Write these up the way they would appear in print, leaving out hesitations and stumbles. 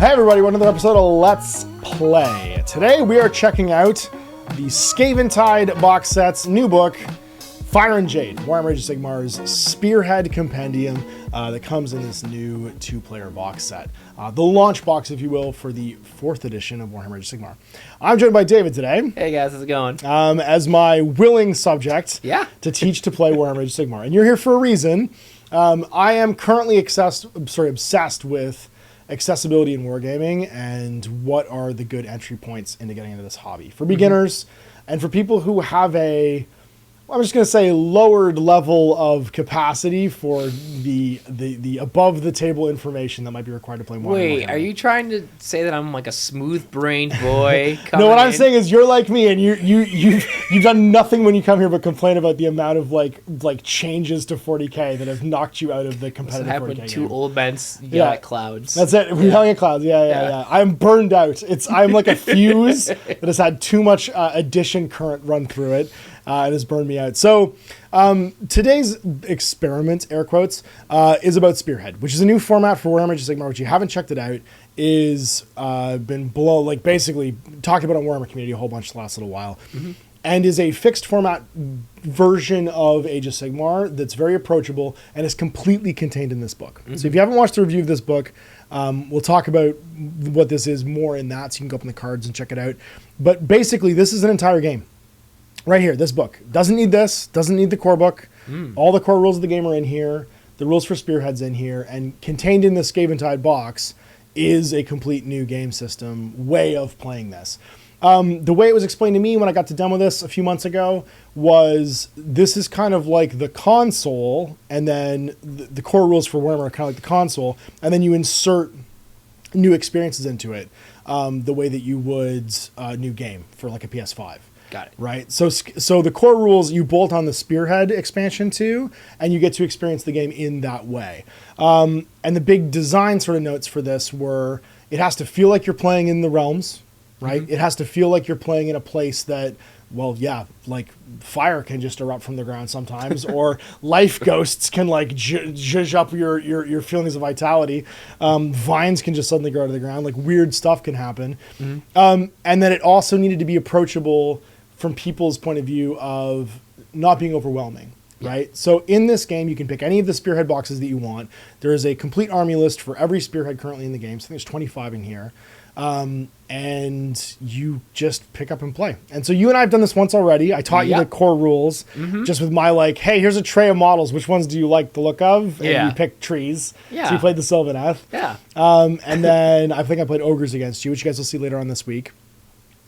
Hey everybody, welcome to another episode of Let's Play. Today we are checking out the Skaventide box set's new book, Fire and Jade, Warhammer Age of Sigmar's Spearhead Compendium that comes in this new two-player box set. The launch box, if you will, for the 4th edition of Warhammer Age of Sigmar. I'm joined by David today. Hey guys, how's it going? As my willing subject to teach to play Warhammer Age of Sigmar. And you're here for a reason. I am currently obsessed with accessibility in wargaming and what are the good entry points into getting into this hobby for beginners and for people who have I'm just going to say lowered level of capacity for the above the table information that might be required to play Warhammer. Wait, are you trying to say that I'm like a smooth-brained boy? No, what I'm saying is you're like me, and you've done nothing when you come here but complain about the amount of like changes to 40k that have knocked you out of the competitive 40k game. Two old men yell at clouds. That's it. We're yelling at clouds. Yeah. I'm burned out. I'm like a fuse that has had too much addition current run through it. It has burned me out. So today's experiment, air quotes, is about Spearhead, which is a new format for Warhammer Age of Sigmar, which you haven't checked it out, is been basically talked about on Warhammer Community a whole bunch the last little while, and is a fixed format version of Age of Sigmar that's very approachable and is completely contained in this book. So if you haven't watched the review of this book, we'll talk about what this is more in that, so you can go up in the cards and check it out. But basically, this is an entire game. Right here, this book. Doesn't need the core book. All the core rules of the game are in here. The rules for Spearhead's in here. And contained in the Skaventide box is a complete new game system way of playing this. The way it was explained to me when I got to demo this a few months ago was this is kind of like the console, and then the core rules for Warhammer are kind of like the console, and then you insert new experiences into it the way that you would a new game for like a PS5. Got it. Right. So the core rules you bolt on the Spearhead expansion to, and you get to experience the game in that way. And the big design sort of notes for this were it has to feel like you're playing in the realms, right? It has to feel like you're playing in a place that, well, yeah, like fire can just erupt from the ground sometimes, or life ghosts can like zhuzh up your feelings of vitality. Vines can just suddenly grow out of the ground. Like weird stuff can happen. And then it also needed to be approachable from people's point of view of not being overwhelming, right? So in this game, you can pick any of the Spearhead boxes that you want. There is a complete army list for every Spearhead currently in the game. So I think there's 25 in here. And you just pick up and play. And so you and I have done this once already. I taught you the core rules just with my like, hey, here's a tray of models. Which ones do you like the look of? And you picked trees. So you played the Sylvaneth. And then I think I played ogres against you, which you guys will see later on this week.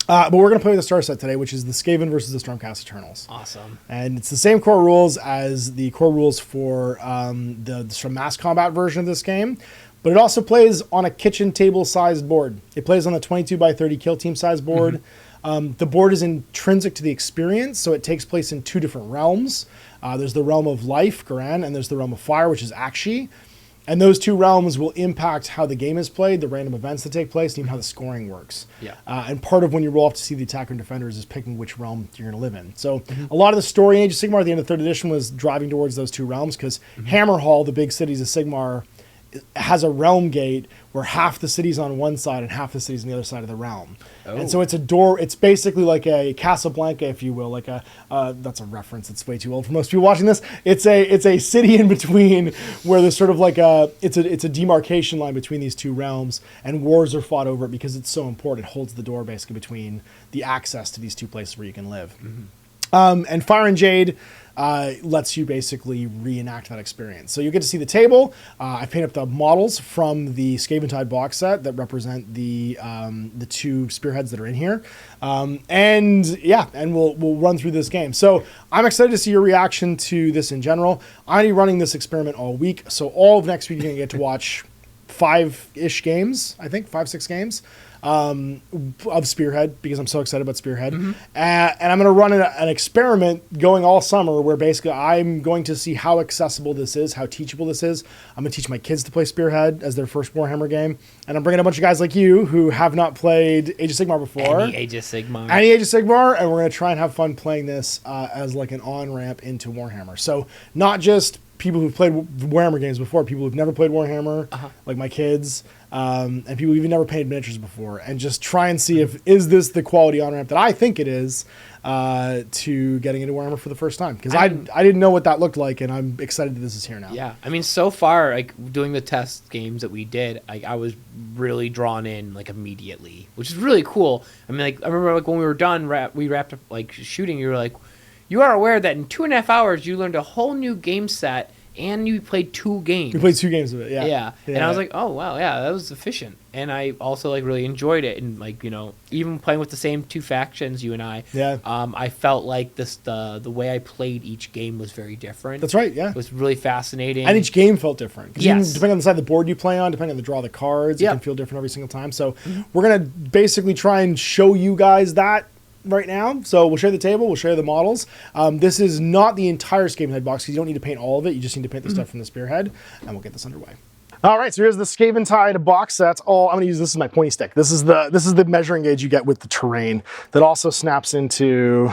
But we're going to play the star set today, which is the Skaven versus the Stormcast Eternals. Awesome. And it's the same core rules as the core rules for the sort of mass combat version of this game. But it also plays on a kitchen table sized board. It plays on the 22 by 30 kill team size board. The board is intrinsic to the experience, so it takes place in two different realms. There's the realm of life, Garan, and there's the realm of fire, which is Akshi. And those two realms will impact how the game is played, the random events that take place, and even how the scoring works. And part of when you roll off to see the attacker and defenders is picking which realm you're going to live in. So a lot of the story in Age of Sigmar at the end of 3rd edition was driving towards those two realms, because Hammerhall, the big cities of Sigmar, has a realm gate where half the city's on one side and half the city's on the other side of the realm. And so it's a door, it's basically like a Casablanca, if you will, like that's a reference that's way too old for most people watching this. It's a city in between where there's sort of like it's a demarcation line between these two realms, and wars are fought over it because it's so important. It holds the door basically between the access to these two places where you can live. And Fire and Jade lets you basically reenact that experience. So you get to see the table. I paint up the models from the Skaventide box set that represent the two Spearheads that are in here. And we'll run through this game. So I'm excited to see your reaction to this in general. I'm already running this experiment all week. So all of next week you're going to get to watch 5-ish games, I think, 5-6 games. Of Spearhead, because I'm so excited about Spearhead. And I'm going to run an experiment going all summer where basically I'm going to see how accessible this is, how teachable this is. I'm going to teach my kids to play Spearhead as their first Warhammer game. And I'm bringing a bunch of guys like you who have not played Age of Sigmar before. Any Age of Sigmar. And we're going to try and have fun playing this as like an on-ramp into Warhammer. So not just people who've played Warhammer games before, people who've never played Warhammer, like my kids, and people who've even never painted miniatures before, and just try and see is this the quality on ramp that I think it is to getting into Warhammer for the first time. Because I didn't know what that looked like, and I'm excited that this is here now. Yeah, I mean, so far, like doing the test games that we did, I was really drawn in like immediately, which is really cool. I mean, like I remember like when we were done, we wrapped up like shooting. You were like, you are aware that in 2.5 hours you learned a whole new game set and you played 2 games. We played 2 games of it, yeah. Yeah. And I was like, oh wow, yeah, that was efficient. And I also like really enjoyed it, and like, you know, even playing with the same 2 factions, you and I. Yeah. I felt like the way I played each game was very different. That's right, yeah. It was really fascinating. And each game felt different. Yes. Even depending on the side of the board you play on, depending on the draw of the cards, it can feel different every single time. So we're gonna basically try and show you guys that right now. So we'll share the table, we'll share the models. This is not the entire Skaventide box, because you don't need to paint all of it. You just need to paint the stuff from the Spearhead, and we'll get this underway. All right, so here's the Skaventide box set. I'm gonna use this as my pointy stick. This is the measuring gauge you get with the terrain that also snaps into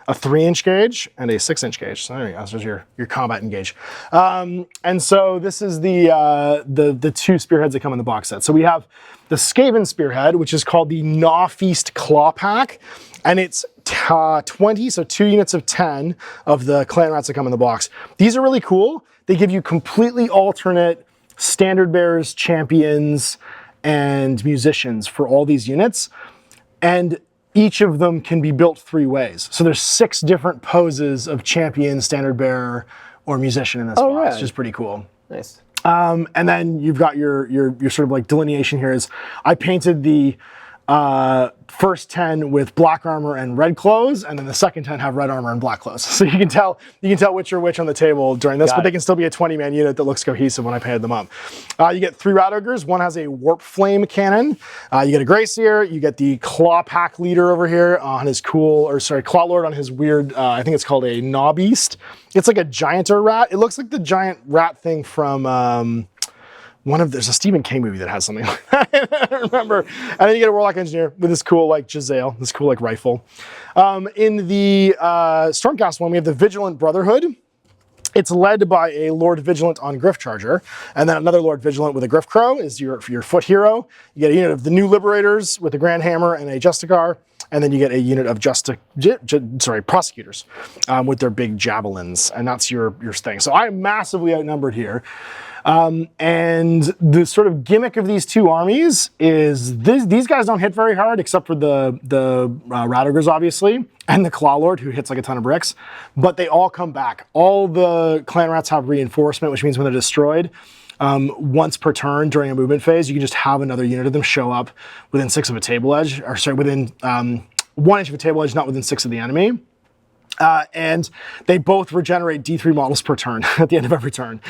a 3-inch gauge and a 6-inch gauge. So there you go, there's your combat gauge. And so this is the 2 spearheads that come in the box set. So we have the Skaven spearhead, which is called the Gnaw Feast Claw Pack, and it's 20, so 2 units of 10 of the clan rats that come in the box. These are really cool. They give you completely alternate standard bearers, champions, and musicians for all these units. And each of them can be built 3 ways. So there's 6 different poses of champion, standard bearer, or musician in this box, right. which is pretty cool. Nice. And then you've got your sort of like delineation here is I painted the first 10 with black armor and red clothes, and then the second 10 have red armor and black clothes. So you can tell which are which on the table during this, but they can still be a 20-man unit that looks cohesive when I painted them up. You get 3 rat ogres. One has a warp flame cannon. You get a Gracier. You get the claw pack leader over here on his claw lord on his weird, I think it's called a gnaw beast. It's like a gianter rat. It looks like the giant rat thing from there's a Stephen King movie that has something like that. I don't remember. And then you get a Warlock Engineer with this cool like Jezzail, this cool like rifle. In the Stormcast one, we have the Vigilant Brotherhood. It's led by a Lord Vigilant on Griff Charger, and then another Lord Vigilant with a Griff Crow is your foot hero. You get a unit of the New Liberators with a Grand Hammer and a Justicar, and then you get a unit of prosecutors with their big javelins, and that's your thing. So I am massively outnumbered here. And the sort of gimmick of these 2 armies is these guys don't hit very hard, except for the rat ogres, obviously, and the claw lord, who hits like a ton of bricks, but they all come back. All the clan rats have reinforcement, which means when they're destroyed, once per turn during a movement phase, you can just have another unit of them show up within 6 of a table edge, or sorry, within 1 inch of a table edge, not within 6 of the enemy. And they both regenerate D3 models per turn at the end of every turn,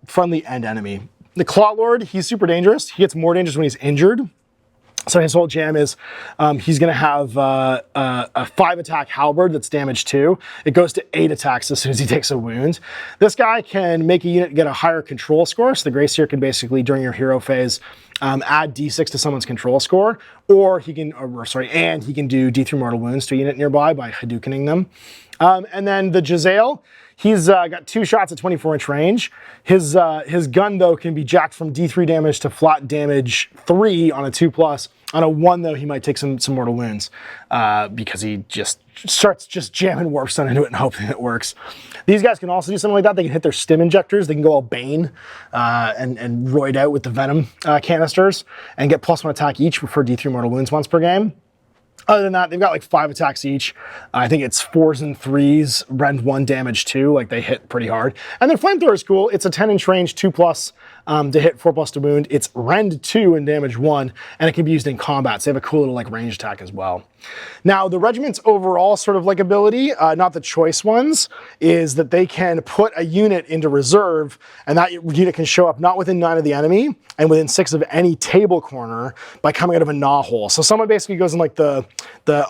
friendly and enemy. The Claw Lord, he's super dangerous. He gets more dangerous when he's injured. So his whole jam is he's going to have a 5-attack halberd that's damage 2. It goes to 8 attacks as soon as he takes a wound. This guy can make a unit get a higher control score. So the Gracier can basically, during your hero phase, add D6 to someone's control score, or he can, and he can do D3 mortal wounds to a unit nearby by Hadoukening them. And then the Jezzail, he's got 2 shots at 24-inch range. His gun, though, can be jacked from D3 damage to flat damage 3 on a 2+. On a 1, though, he might take some mortal wounds because he just starts jamming warp stun into it and hoping it works. These guys can also do something like that. They can hit their stim injectors. They can go all Bane and roid out with the Venom canisters and get +1 attack each for D3 mortal wounds once per game. Other than that, they've got like 5 attacks each. I think it's 4s and 3s, rend 1, damage 2. Like they hit pretty hard. And their flamethrower is cool. It's a 10-inch range, 2+ to hit, 4+ to wound. It's rend 2 and damage 1, and it can be used in combat. So they have a cool little like range attack as well. Now the regiment's overall sort of like ability, not the choice ones, is that they can put a unit into reserve, and that unit can show up not within 9 of the enemy and within 6 of any table corner by coming out of a gnaw hole. So someone basically goes in like the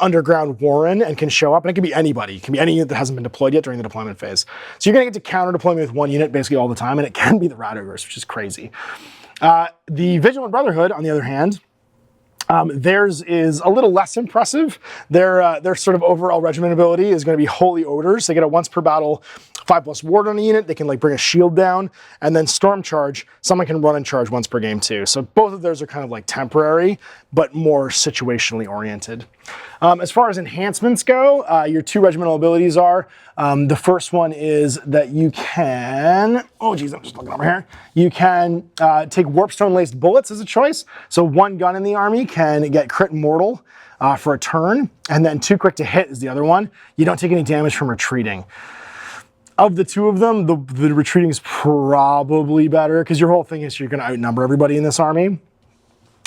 underground warren and can show up, and it can be anybody. It can be any unit that hasn't been deployed yet during the deployment phase. So you're gonna get to counter deployment with 1 unit basically all the time, and it can be the rat ogres, which is crazy. The Vigilant Brotherhood, on the other hand, theirs is a little less impressive. Their sort of overall regiment ability is going to be Holy Odors. They get a once per battle 5+ ward on a unit, they can like bring a shield down, and then storm charge, someone can run and charge once per game too. So both of those are kind of like temporary, but more situationally oriented. As far as enhancements go, your 2 regimental abilities are, the first one is that you can, oh geez, I'm just looking over here. You can take warpstone laced bullets as a choice. So 1 gun in the army can get crit mortal for a turn, and then 2 quick to hit is the other one. You don't take any damage from retreating. Of the 2 of them, the retreating is probably better because your whole thing is you're going to outnumber everybody in this army.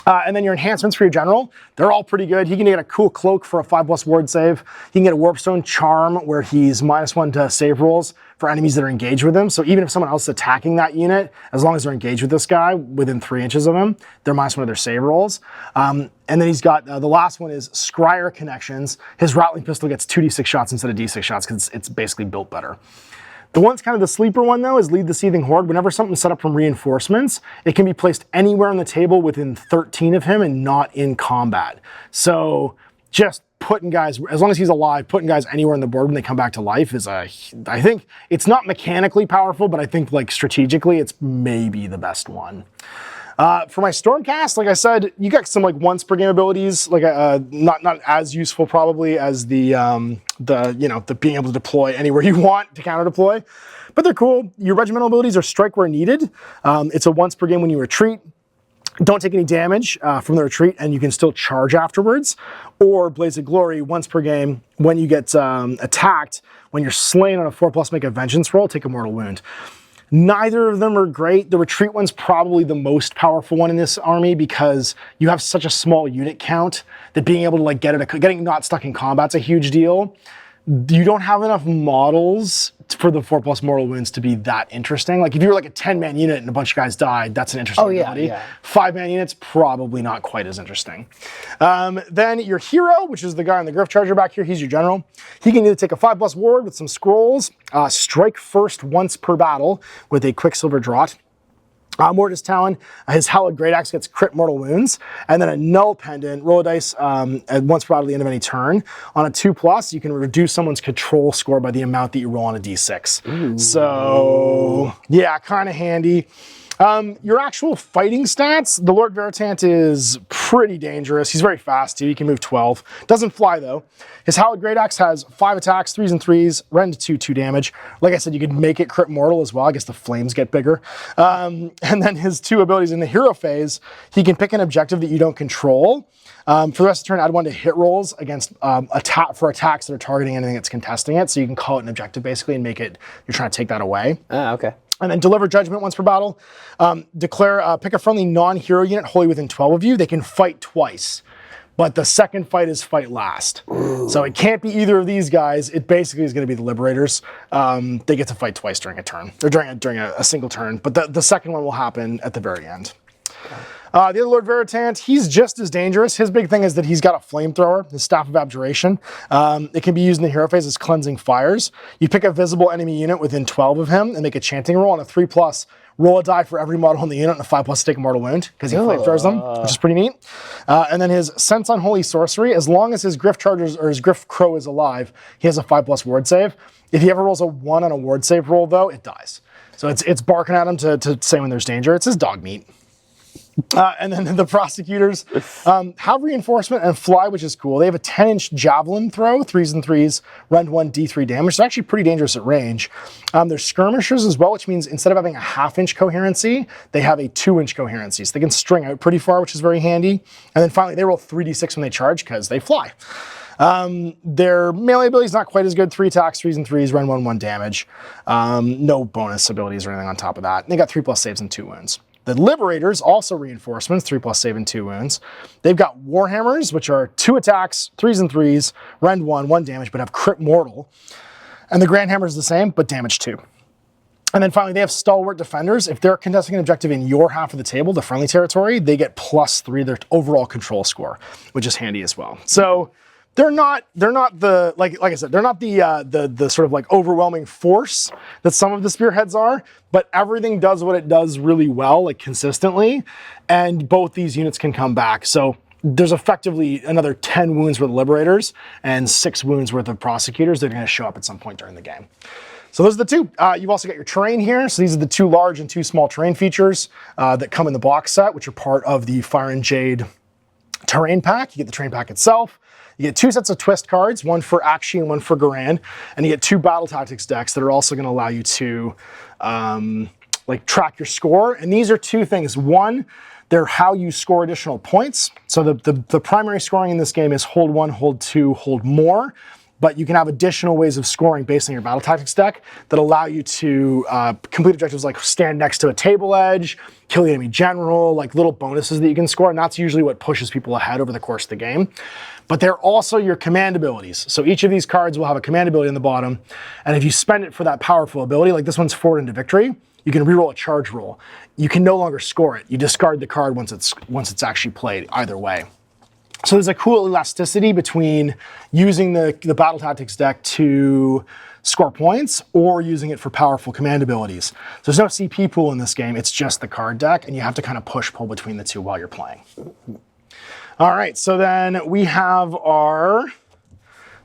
And then your enhancements for your general, they're all pretty good. He can get a cool cloak for a 5+ ward save. He can get a warpstone charm where he's -1 to save rolls for enemies that are engaged with him. So even if someone else is attacking that unit, as long as they're engaged with this guy within 3 inches of him, they're -1 of their save rolls. And then he's got, the last one is Scryer Connections. His Rattling Pistol gets 2d6 shots instead of d6 shots because it's basically built better. The one's kind of the sleeper one though is Lead the Seething Horde. Whenever something's set up from reinforcements, it can be placed anywhere on the table within 13 of him and not in combat. So just putting guys, as long as he's alive, putting guys anywhere on the board when they come back to life is I think it's not mechanically powerful, but I think like strategically it's maybe the best one. For my Stormcast, like I said, you got some like once per game abilities, like not as useful probably as the being able to deploy anywhere you want to counter deploy, but they're cool. Your regimental abilities are strike where needed. It's a once per game when you retreat. Don't take any damage from the retreat, and you can still charge afterwards. Or Blaze of Glory once per game when you get attacked. When you're slain on a 4+, make a vengeance roll, take a mortal wound. Neither of them are great. The retreat one's probably the most powerful one in this army because you have such a small unit count that being able to like getting not stuck in combat's a huge deal. You don't have enough models for the 4+ mortal wounds to be that interesting. Like if you were like a 10-man unit and a bunch of guys died, that's an interesting ability. Yeah. 5-man units, probably not quite as interesting. Then your hero, which is the guy on the Griff Charger back here, he's your general. He can either take a 5+ ward with some scrolls, strike first once per battle with a Quicksilver Draught. Mortis Talon, his Hallowed Great Axe gets crit mortal wounds, and then a Null Pendant, roll a dice once per battle at the end of any turn. On a 2+, you can reduce someone's control score by the amount that you roll on a d6. Ooh. So, yeah, kind of handy. Your actual fighting stats, the Lord Veritant is pretty dangerous. He's very fast too. He can move 12. Doesn't fly though. His Hallowed Great Axe has 5 attacks, 3s and 3s, rend 2 damage. Like I said, you could make it crit mortal as well. I guess the flames get bigger. And then his 2 abilities in the hero phase, he can pick an objective that you don't control. For the rest of the turn, add 1 to hit rolls against attacks that are targeting anything that's contesting it. So you can call it an objective basically and make it, you're trying to take that away. Okay. And then deliver judgment once per battle. Pick a friendly non-hero unit wholly within 12 of you. They can fight twice, but the second fight is fight last. Ooh. So it can't be either of these guys. It basically is going to be the Liberators. They get to fight twice during a turn, or during a single turn, but the second one will happen at the very end. Okay. The other Lord Veritant, he's just as dangerous. His big thing is that he's got a flamethrower, his Staff of Abjuration. It can be used in the hero phase as cleansing fires. You pick a visible enemy unit within 12 of him and make a chanting roll on a 3+. Roll a die for every model on the unit and a 5+ take a mortal wound because he flamethrowers them, which is pretty neat. And then his Sense Unholy Sorcery, as long as his Griff Chargers or his Griff Crow is alive, he has a 5+ ward save. If he ever rolls a 1 on a ward save roll though, it dies. So it's barking at him to say when there's danger. It's his dog meat. And then the prosecutors have reinforcement and fly, which is cool. They have a 10-inch javelin throw, 3s and 3s, rend 1, d3 damage. They're actually pretty dangerous at range. They're skirmishers as well, which means instead of having a 1/2-inch coherency, they have a 2-inch coherency. So they can string out pretty far, which is very handy. And then finally, they roll 3d6 when they charge because they fly. Their melee ability is not quite as good. 3 attacks, 3s and 3s, rend 1 damage. No bonus abilities or anything on top of that. And they got 3+ saves and 2 wounds. The Liberators, also reinforcements, 3+ save and 2 wounds. They've got Warhammers, which are 2 attacks, 3s and 3s, rend 1 damage, but have crit mortal. And the Grand Hammer is the same, but damage 2. And then finally, they have Stalwart Defenders. If they're contesting an objective in your half of the table, the friendly territory, they get +3 their overall control score, which is handy as well. So they're not the, like I said, they're not the sort of like overwhelming force that some of the spearheads are, but everything does what it does really well, like consistently, and both these units can come back. So there's effectively another 10 wounds worth of Liberators and 6 wounds worth of Prosecutors that are going to show up at some point during the game. So those are the two. You've also got your terrain here. So these are the 2 large and 2 small terrain features that come in the box set, which are part of the Fire and Jade terrain pack. You get the terrain pack itself. You get 2 sets of twist cards, one for Akshi and one for Garand, and you get 2 battle tactics decks that are also going to allow you to like track your score. And these are 2 things. One, they're how you score additional points. So the primary scoring in this game is hold 1, hold 2, hold more. But you can have additional ways of scoring based on your battle tactics deck that allow you to complete objectives like stand next to a table edge, kill the enemy general, like little bonuses that you can score. And that's usually what pushes people ahead over the course of the game. But they're also your command abilities. So each of these cards will have a command ability on the bottom. And if you spend it for that powerful ability, like this one's Forward into Victory, you can reroll a charge roll. You can no longer score it. You discard the card once it's actually played, either way. So there's a cool elasticity between using the battle tactics deck to score points or using it for powerful command abilities. There's no CP pool in this game, it's just the card deck, and you have to kind of push-pull between the two while you're playing. All right, so then we have our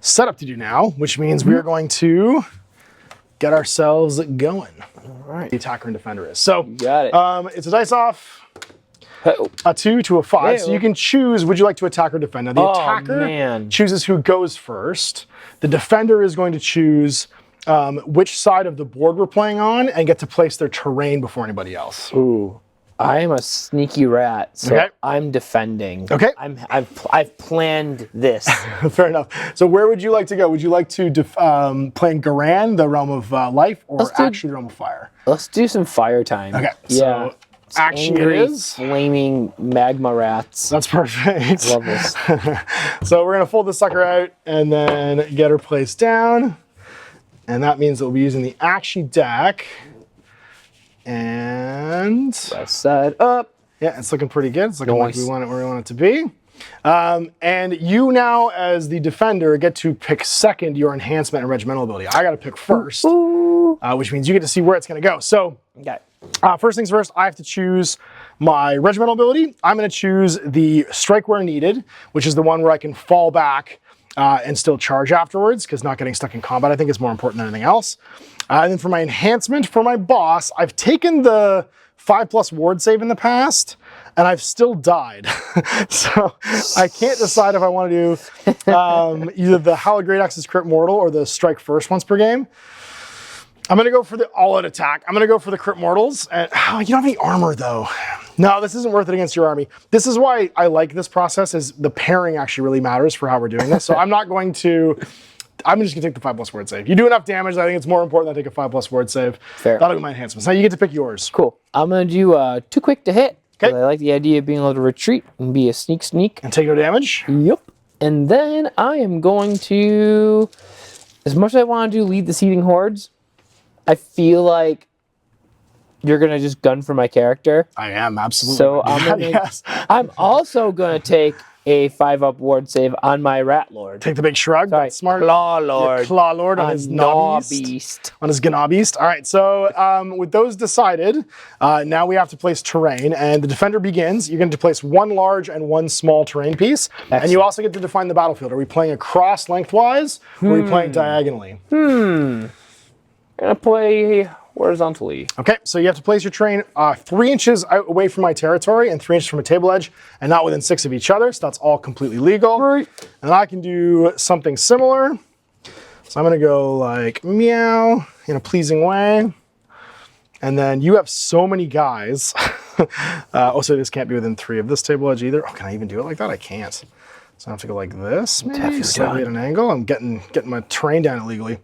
setup to do now, which means we are going to get ourselves going. All right. The attacker and defender is. So got it. It's a dice off. A 2 to a 5. So you can choose, would you like to attack or defend? Now, the attacker chooses who goes first. The defender is going to choose which side of the board we're playing on and get to place their terrain before anybody else. Ooh. I am a sneaky rat, so I'm defending. Okay. I've planned this. Fair enough. So where would you like to go? Would you like to play in Garand, the realm of life, or actually the realm of fire? Let's do some fire time. Okay. Yeah. So actually angry, it is flaming magma rats. That's perfect. Love this. So we're gonna fold this sucker out and then get her placed down. And that means that we'll be using the Akshi deck. And let's set up. Yeah, it's looking pretty good. It's looking like we want it where we want it to be. And you now, as the defender, get to pick second your enhancement and regimental ability. I got to pick first, which means you get to see where it's going to go. So, first things first, I have to choose my regimental ability. I'm going to choose the strike where needed, which is the one where I can fall back and still charge afterwards, because not getting stuck in combat I think is more important than anything else. And then for my enhancement, for my boss, I've taken the 5+ ward save in the past, and I've still died. So I can't decide if I want to do either the Hallowed Great Axe's Crit Mortal or the Strike First once per game. I'm going to go for the all-out attack. I'm going to go for the Crit Mortals. And you don't have any armor, though. No, this isn't worth it against your army. This is why I like this process, is the pairing actually really matters for how we're doing this. So I'm not going to... I'm just going to take the 5+ ward save. You do enough damage, I think it's more important that I take a 5+ ward save. Fair. That'll be my enhancements. Now you get to pick yours. Cool. I'm going to do 2 quick to hit. Okay. I like the idea of being able to retreat and be a sneak. And take no damage? Yep. And then I am going to, as much as I want to do lead the seething hordes, I feel like you're going to just gun for my character. I am, absolutely. So I'm also going to take a 5+ ward save on my Rat Lord. Take the big shrug. Sorry. That's smart. Claw Lord. Claw Lord on his Gnaw Beast. On his Gnaw Beast. All right, so with those decided, now we have to place terrain, and the defender begins. You're going to place 1 large and 1 small terrain piece. Excellent. And you also get to define the battlefield. Are we playing across lengthwise, or are we playing diagonally? I'm going to play horizontally. Okay, so you have to place your terrain 3 inches out away from my territory and 3 inches from a table edge, and not within 6 of each other, so that's all completely legal. Right. And I can do something similar. So I'm gonna go like meow in a pleasing way. And then you have so many guys. So this can't be within 3 of this table edge either. Oh, can I even do it like that? I can't. So I have to go like this, maybe slightly at an angle. I'm getting my terrain down illegally.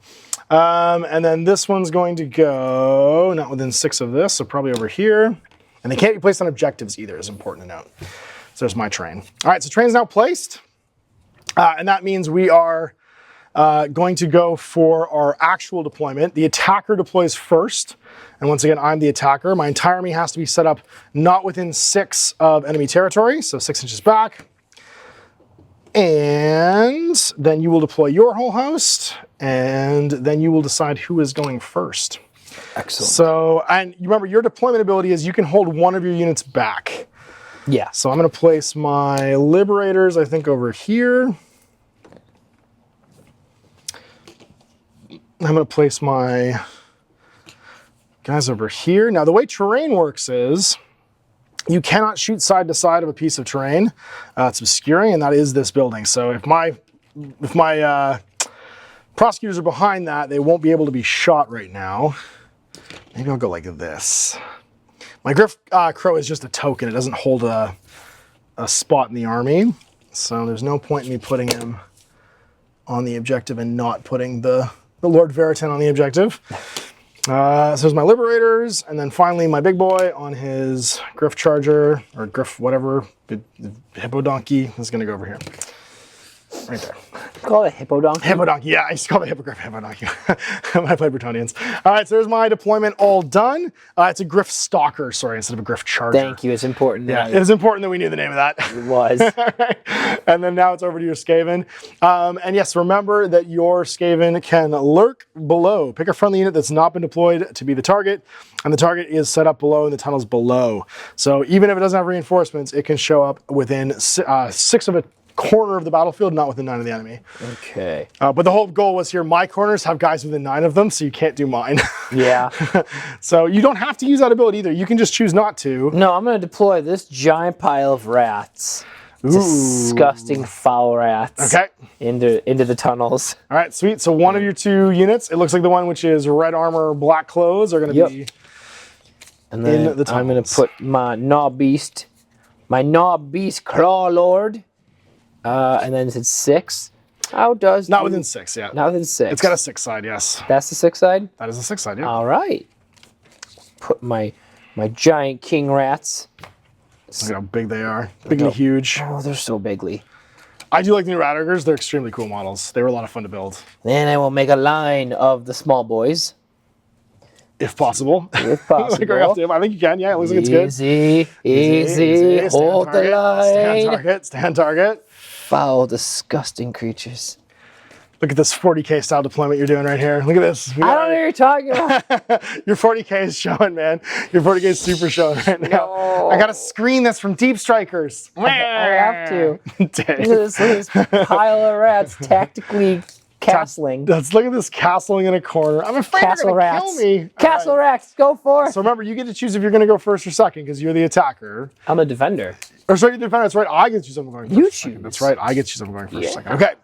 And then this one's going to go not within 6 of this, so probably over here. And they can't be placed on objectives either, is important to note. So there's my train. All right, so train's now placed. And that means we are going to go for our actual deployment. The attacker deploys first. And once again, I'm the attacker. My entire army has to be set up not within 6 of enemy territory, so 6 inches back. And then you will deploy your whole host, and then you will decide who is going first. Excellent. So, and you remember, your deployment ability is you can hold 1 of your units back. Yeah. So I'm going to place my Liberators, I think, over here. I'm going to place my guys over here. Now, the way terrain works is you cannot shoot side to side of a piece of terrain. It's obscuring, and that is this building. So if my prosecutors are behind that, they won't be able to be shot right now. Maybe I'll go like this. My Griff Crow is just a token. It doesn't hold a spot in the army. So there's no point in me putting him on the objective and not putting the Lord Veritan on the objective. So there's my Liberators, and then finally my big boy on his Griff Charger, or Griff whatever, Hippo Donkey. Is going to go over here. Right there. Call it Hippo Donkey? Hippo Donkey, yeah, I used to call it Hippogriff Hippo Donkey when I played Bretonians. All right, so there's my deployment all done. It's a Griff Stalker, sorry, instead of a Griff Charger. Thank you, it's important. Yeah, it is important that we knew the name of that. It was. And then now it's over to your Skaven. And yes, remember that your Skaven can lurk below. Pick a friendly unit that's not been deployed to be the target, and the target is set up below in the tunnels below. So even if it doesn't have reinforcements, it can show up within 6 of a corner of the battlefield, not within 9 of the enemy. Okay. But the whole goal was here, my corners have guys within 9 of them, so you can't do mine. Yeah. So you don't have to use that ability either. You can just choose not to. No, I'm going to deploy this giant pile of rats. Disgusting foul rats. Okay. Into the tunnels. All right, sweet. So one of your 2 units, it looks like the one which is red armor, black clothes, are going to be and then in the tunnels. I'm going to put my Gnaw Beast Claw Lord. And then it's 6. How does... Not within 6, yeah. Not within 6. It's got a 6 side, yes. That's the 6 side? That is the 6 side, yeah. All right. Put my giant king rats. Look how big they are. Big and huge. Oh, they're so bigly. I do like the new Radagers. They're extremely cool models. They were a lot of fun to build. Then I will make a line of the small boys. If possible. If possible. I think you can, yeah. It looks like it's good. Easy. Hold the line. Stand target. Foul, disgusting creatures. Look at this 40K style deployment you're doing right here. Look at this. I don't know what you're talking about. Your 40K is showing, man. Your 40K is super showing right now. No. I got to screen this from Deep Strikers. I have to. Look at Dang. this pile of rats tactically castling. Look at this castling in a corner. I'm afraid Castle they're going to rats. kill me. Castle All right. rats, go for it. So remember, you get to choose if you're going to go first or second because you're the attacker. I'm a defender. Or sorry, you're the defender. That's right. I get to choose if I'm going first. You or second. choose. That's right. I get to choose if I'm going first or Yeah. second. Okay.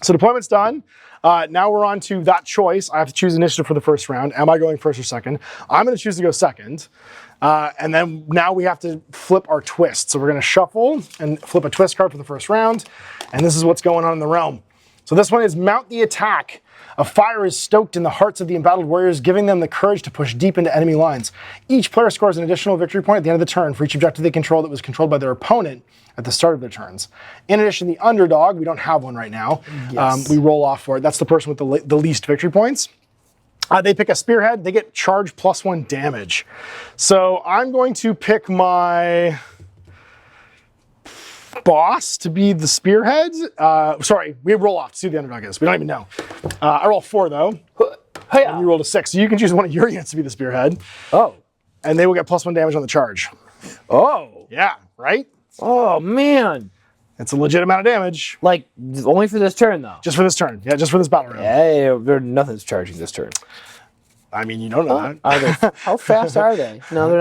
So deployment's done. Now we're on to that choice. I have to choose initiative for the first round. Am I going first or second? I'm going to choose to go second. And then now we have to flip our twist. So we're going to shuffle and flip a twist card for the first round. And this is what's going on in the realm. So this one is mount the attack. A fire is stoked in the hearts of the embattled warriors, giving them the courage to push deep into enemy lines. Each player scores an additional victory point at the end of the turn for each objective they control that was controlled by their opponent at the start of their turns. In addition, the underdog, we don't have one right now. Yes. We roll off for it. That's the person with the least victory points. They pick a Spearhead. They get charge +1 damage. So I'm going to pick my boss to be the Spearhead. Sorry, we roll off to see who the underdog is. We don't even know. I roll 4 though. And you rolled a 6. So you can choose one of your units to be the Spearhead. Oh. And they will get +1 damage on the charge. Oh. Yeah, right? Oh, man. It's a legit amount of damage. Like, only for this turn, though. Just for this turn. Yeah, just for this battle round. Yeah, nothing's charging this turn. I mean, you don't know that. Are they? How fast are they? No, they're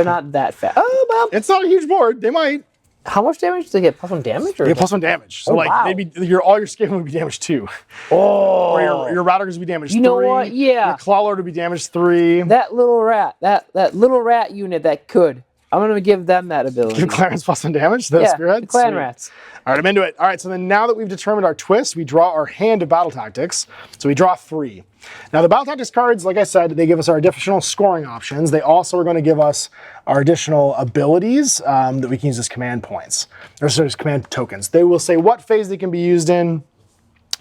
not that fast. Oh, well. It's not a huge board. They might. How much damage do they get? +1 damage? Or They get +1 damage. So wow. all your Skaven would be damaged 2. Oh. Or your Radagers would be damaged 3. You know what? Yeah. Your Clawlord would be damaged 3. That little rat, that little rat unit that could. I'm going to give them that ability. The Clarence +1 damage? The yeah, Spearhead? the clan Sweet. rats. All right, I'm into it. All right, so then now that we've determined our twist, we draw our hand of battle tactics. So we draw 3. Now the battle tactics cards, like I said, they give us our additional scoring options. They also are going to give us our additional abilities that we can use as command points, or as command tokens. They will say what phase they can be used in.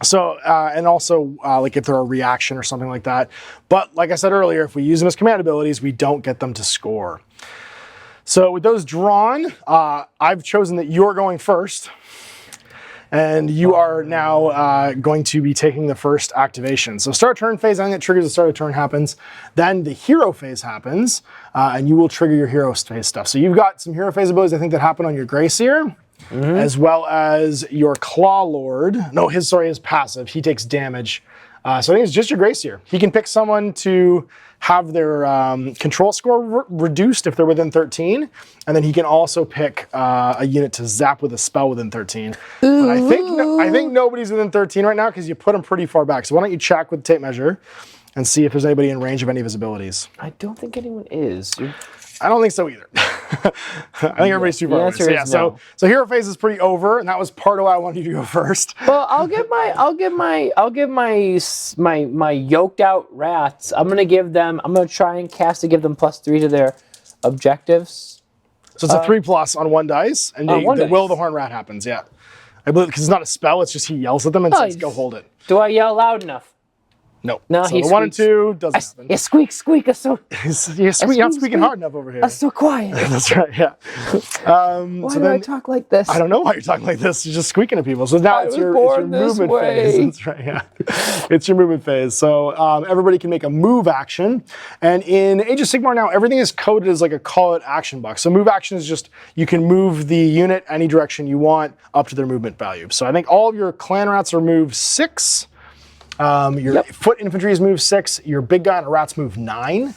So, and also like if they're a reaction or something like that. But like I said earlier, if we use them as command abilities, we don't get them to score. So with those drawn, I've chosen that you're going first. And you are now going to be taking the first activation. So start turn phase, anything that triggers the start of turn happens. Then the hero phase happens, and you will trigger your hero phase stuff. So you've got some hero phase abilities, I think, that happen on your Greyseer, as well as your Claw Lord. No, his passive. He takes damage So I think it's just your Gracier. He can pick someone to have their control score reduced if they're within 13, and then he can also pick a unit to zap with a spell within 13. But I think nobody's within 13 right now because you put them pretty far back. So why don't you check with the tape measure and see if there's anybody in range of any of his abilities? I don't think anyone is. I don't think so either. I think everybody's too far away. So, yeah, so hero phase is pretty over, and that was part of why I wanted you to go first. Well, I'll give my yoked out rats. I'm gonna try and cast to give them +3 to their objectives. So it's a 3+ on 1 dice, and the Will of the Horn Rat happens. Yeah, I believe because it's not a spell. It's just he yells at them and says, "Go hold it." Do I yell loud enough? No. No, so the 1 and 2 doesn't happen. Yeah, squeak. You're not squeaking hard enough over here. I'm so quiet. That's right, yeah. Why do I talk like this? I don't know why you're talking like this. You're just squeaking at people. So now it's your movement phase. That's right, yeah. It's your movement phase. So everybody can make a move action. And in Age of Sigmar now, everything is coded as like a call it action box. So move action is just, you can move the unit any direction you want up to their movement value. So I think all of your clan rats are move 6. Your foot infantry is move 6. Your big guy and the rats move 9.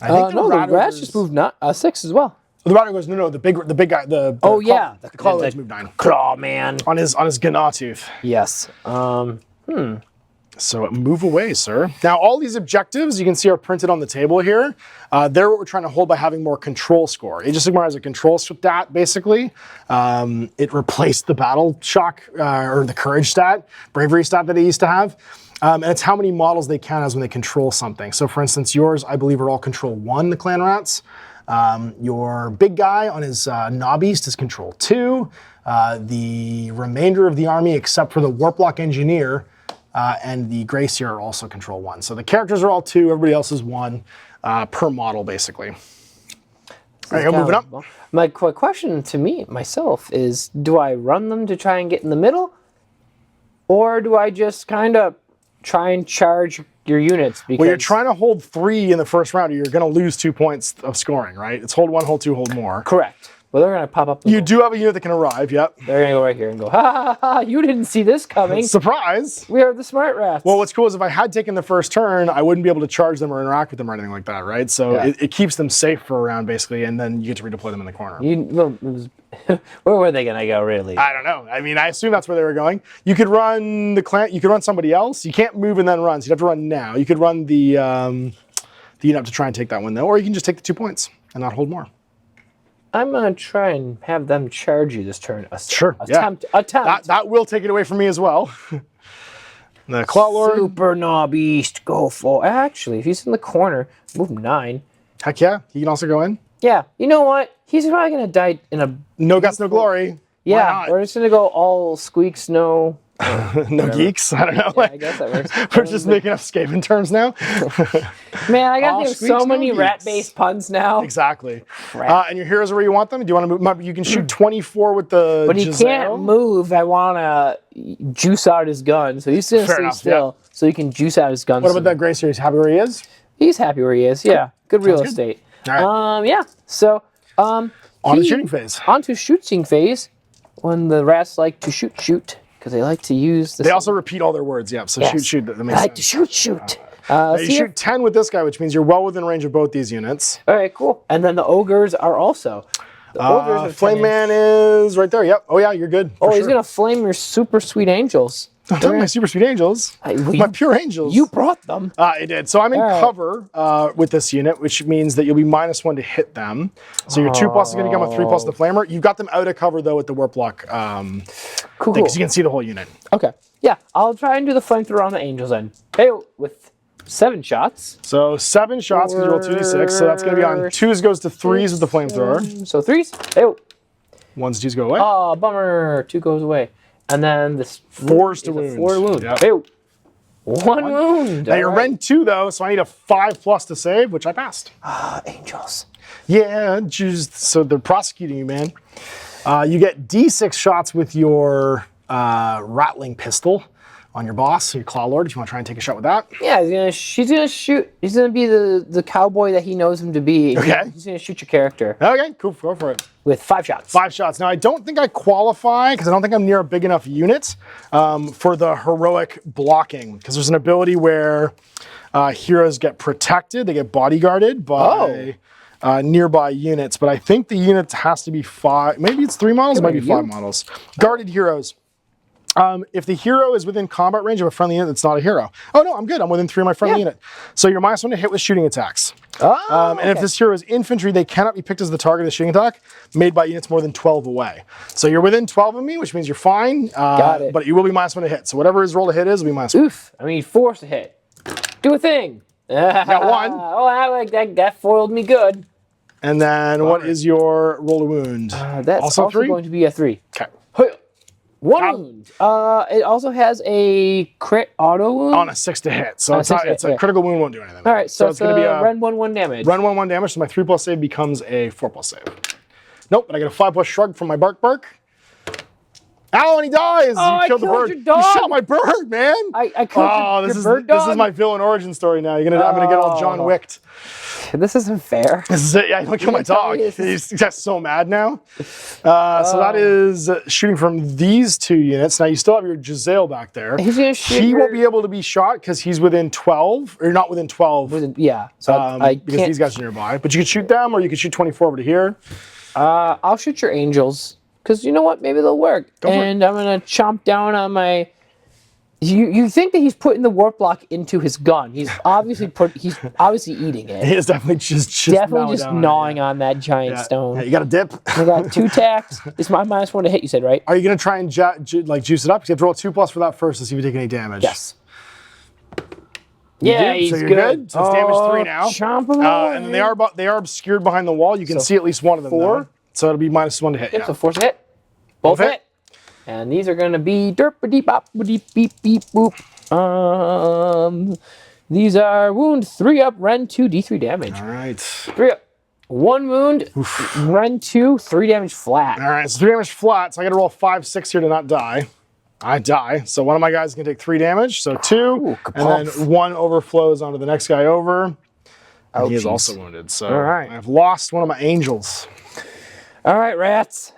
I think the rats just moved 6 as well. The Ratter goes, no, the big guy, the claw legs move 9. Claw man. On his Gnaw-tooth. Yes. So move away, sir. Now, all these objectives you can see are printed on the table here. They're what we're trying to hold by having more control score. Age of Sigmar has a control stat, basically. It replaced the battle shock, or the courage stat, bravery stat that it used to have. And it's how many models they count as when they control something. So for instance, yours, I believe, are all control 1, the clan rats. Your big guy on his Knobbeast is control 2. The remainder of the army, except for the Warplock Engineer and the Gracier, are also control 1. So the characters are all 2, everybody else is 1 per model, basically. All right, moving up. My question to myself is, do I run them to try and get in the middle? Or do I just kind of try and charge your units? Because you're trying to hold 3 in the first round, or you're going to lose 2 points of scoring, right? It's hold 1, hold 2, hold more. Correct. Well, they're going to pop up. You do have a unit that can arrive, yep. They're going to go right here and go, ha ha ha, you didn't see this coming. Surprise. We are the smart rats. Well, what's cool is if I had taken the first turn, I wouldn't be able to charge them or interact with them or anything like that, right? So it keeps them safe for a round, basically, and then you get to redeploy them in the corner. Where were they going to go, really? I don't know. I mean, I assume that's where they were going. You could run the clan. You could run somebody else. You can't move and then run, so you'd have to run now. You could run the unit up to try and take that one, though, or you can just take the 2 points and not hold more. I'm going to try and have them charge you this turn. Sure, Attempt. That will take it away from me as well. The Claw Lord. Super Knobbeast, go for. Actually, if he's in the corner, move 9. Heck yeah, he can also go in. Yeah, you know what? He's probably going to die in a... No guts, no glory. Yeah, we're just going to go all squeaks, no... no geeks? I don't know. Yeah, I guess that works. We're just making up Skaven terms now. Man, I got so many rat-based puns now. Exactly. And your heroes are where you want them? Do you want to move? You can shoot 24 with the But he can't move. I want to juice out his gun. So he's going to stay still so he can juice out his gun. What about that Gracier? He's happy where he is? He's happy where he is, yeah. Good real estate. All right. Yeah, so... on to shooting phase. On to shooting phase, when the rats like to shoot, because they like to use the... They also repeat all their words, yeah, so yes. shoot, that makes sense. To shoot. You shoot 10 with this guy, which means you're well within range of both these units. All right, cool. And then the ogres are also... The ogres are Flame Man is right there, yep. Oh yeah, you're good. He's going to flame your super sweet angels. Don't tell me my super sweet angels. My pure angels. You brought them. I did. So I'm in cover with this unit, which means that you'll be -1 to hit them. So your 2+ is going to come with 3+ the flamer. You've got them out of cover though with the warplock cool. because you can see the whole unit. Okay. Yeah, I'll try and do the flamethrower on the angels then. Hey, with 7 shots. So 7 shots because you roll 2d6. So that's going to be on 2s goes to 3s with the flamethrower. So 3s. Hey. 1s, 2s go away. Oh, bummer. 2 goes away. And then this 4s to wound. 4 wound. Yep. Hey, 1 wound. Now you're Ren 2 though, so I need a 5+ to save, which I passed. Angels. Yeah, so they're prosecuting you, man. You get D6 shots with your rattling pistol, on your boss, your Claw Lord, if you want to try and take a shot with that. Yeah, she's gonna shoot. He's gonna be the cowboy that he knows him to be. Okay. He's gonna shoot your character. Okay, cool. Go for it. With 5 shots. 5 shots. Now, I don't think I qualify because I don't think I'm near a big enough unit for the heroic blocking. Because there's an ability where heroes get protected, they get bodyguarded by nearby units. But I think the unit has to be 5. Maybe it's 3 models. It might be 5 models. Guarded heroes. If the hero is within combat range of a friendly unit that's not a hero. Oh no, I'm good. I'm within 3 of my friendly unit. So you're -1 to hit with shooting attacks. And if this hero is infantry, they cannot be picked as the target of the shooting attack made by units more than 12 away. So you're within 12 of me, which means you're fine. Got it. But you will be -1 to hit. So whatever his roll to hit is, will be -1. Oof. I mean, 4 to hit. Do a thing. Got 1. Oh, I like that. That foiled me good. And then what is your roll to wound? That's also 3? going to be a 3. Okay. 1 wound. It also has a crit auto wound. On a 6 to hit. So it's a critical wound won't do anything. All right, so it's going to be a rend 1/1 damage. Rend 1/1 damage, so my 3+ save becomes a 4+ save. Nope, but I get a 5+ shrug from my bark. Ow, and he dies! Oh, You killed the bird. your dog. You shot my bird, man! I killed your bird dog? This is my villain origin story now. I'm gonna get all John Wicked. This isn't fair. This is it. Yeah, don't kill my dog. He's just so mad now. So that is shooting from these 2 units. Now you still have your Giselle back there. He's gonna shoot. He won't be able to be shot because he's within 12, or not within 12. Yeah. So I because can't. these guys are nearby. But you could shoot them, or you could shoot 24 over to here. I'll shoot your angels because you know what? Maybe they'll work. And I'm gonna chomp down on my. You think that he's putting the warp block into his gun? He's obviously eating it. He is definitely just gnawing on that giant stone. Yeah, you got a dip. I got 2 attacks. It's my -1 to hit. You said right? Are you gonna try and juice it up? You have to roll 2+ for that first to see if you take any damage. Yes. Yeah, he's so you're good. So it's damage 3 now. Chomp him and they are obscured behind the wall. You can see at least one of them. 4. Though. So it'll be -1 to hit. Yep, so 4's a hit. Both hit. And these are going to be derp-a-deep-bop-a-deep-beep-beep-boop. These are wound 3 up, rend 2, D3 damage. All right. 3 up. 1 wound, rend 2, 3 damage flat. All right, so 3 damage flat. So I got to roll 5, 6 here to not die. I die. So one of my guys is going to take 3 damage. So 2. Ooh, and then 1 overflows onto the next guy over. And he is also wounded. So I've lost one of my angels. All right, rats.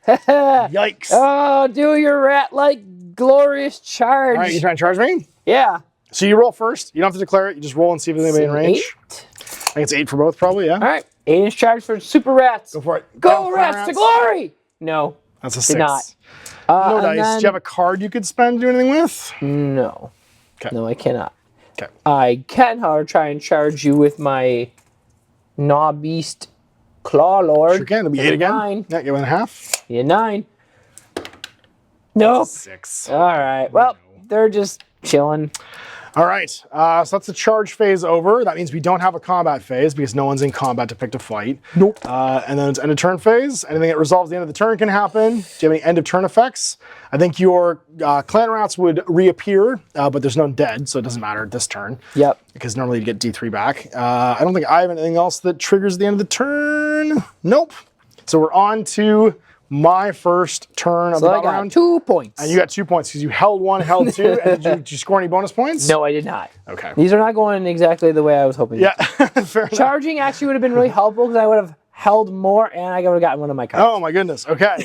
Yikes. Oh, do your rat-like glorious charge. All right, you trying to charge me? Yeah. So you roll first. You don't have to declare it. You just roll and see if there's anybody in range. 8? I think it's 8 for both, probably, yeah. All right. 8-inch charge for super rats. Go for it. Go, rats to glory! No. That's a 6. Did not. No dice. Do you have a card you could spend to do anything with? No. Okay. No, I cannot. Okay. I can, however, try and charge you with my Gnaw Beast Claw Lord. Sure can. It'll be 8 again. 9. Yeah, give it a half. Yeah, 9. Nope. 6. All right. Well, they're just chilling. All right. So that's the charge phase over. That means we don't have a combat phase because no one's in combat to pick to fight. Nope. And then it's end of turn phase. Anything that resolves the end of the turn can happen. Do you have any end of turn effects? I think your clan rats would reappear, but there's none dead, so it doesn't matter this turn. Yep. Because normally you get D3 back. I don't think I have anything else that triggers the end of the turn. Nope. So we're on to my first turn of the battle round. 2 points. And you got 2 points because you held 1, held 2. And did you score any bonus points? No, I did not. Okay. These are not going exactly the way I was hoping. Yeah, fair enough. Charging actually would have been really helpful because I would have held more and I would have gotten one of my cards. Oh my goodness. Okay.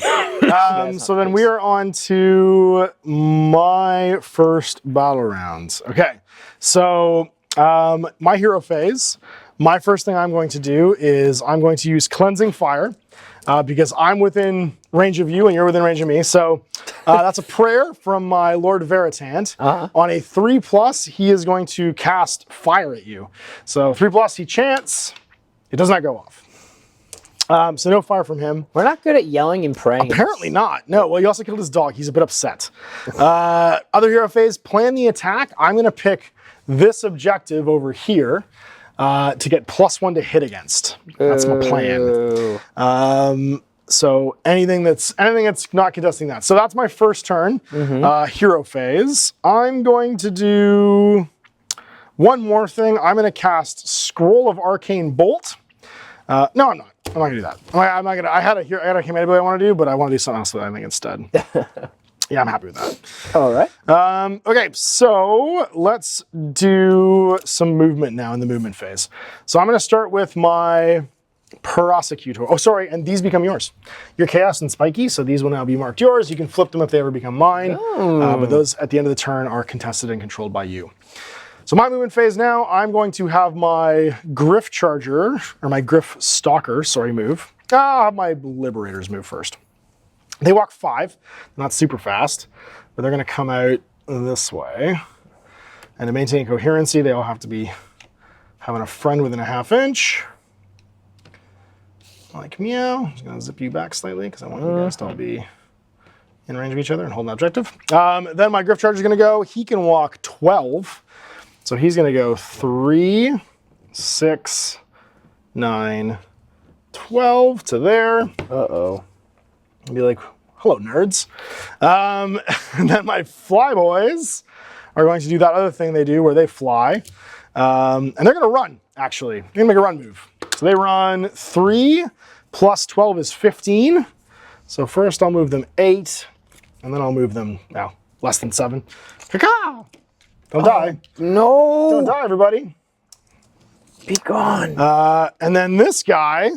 So then we are on to my first battle round. Okay. So my hero phase. My first thing I'm going to do is I'm going to use Cleansing Fire. Because I'm within range of you and you're within range of me. So that's a prayer from my Lord Veritant. On a 3+, he is going to cast fire at you. So 3+, he chants. It does not go off. So no fire from him. We're not good at yelling and praying. Apparently not. No, well, he also killed his dog. He's a bit upset. Other hero phase, plan the attack. I'm going to pick this objective over here. To get +1 to hit against. That's my plan. So anything that's not contesting that. So that's my first turn, hero phase. I'm going to do one more thing. I'm going to cast Scroll of Arcane Bolt. No, I'm not. I'm not going to do that. I'm not going to. I had a humanity ability I want to do, but I want to do something else with that I think instead. Yeah, I'm happy with that. All right. Okay, so let's do some movement now in the movement phase. So I'm going to start with my Prosecutor. Oh, sorry, and these become yours. You're Chaos and Spiky, so these will now be marked yours. You can flip them if they ever become mine, but those at the end of the turn are contested and controlled by you. So my movement phase now, I'm going to have my Griff Charger, or my Griff Stalker, sorry, move. I'll have my Liberators move first. They walk 5, not super fast, but they're going to come out this way. And to maintain coherency, they all have to be having a friend within a ½ inch. Like meow. I'm just going to zip you back slightly because I want you guys to all be in range of each other and hold an objective. Then my Griff Charger is going to go. He can walk 12. So he's going to go 3, 6, 9, 12 to there. Uh-oh. And be like, hello, nerds. And then my Flyboys are going to do that other thing they do where they fly. And they're going to run, actually. They're going to make a run move. So they run 3 plus 12 is 15. So first I'll move them 8, and then I'll move them, now, less than 7. Caca! Don't die. No. Don't die, everybody. Be gone. And then this guy,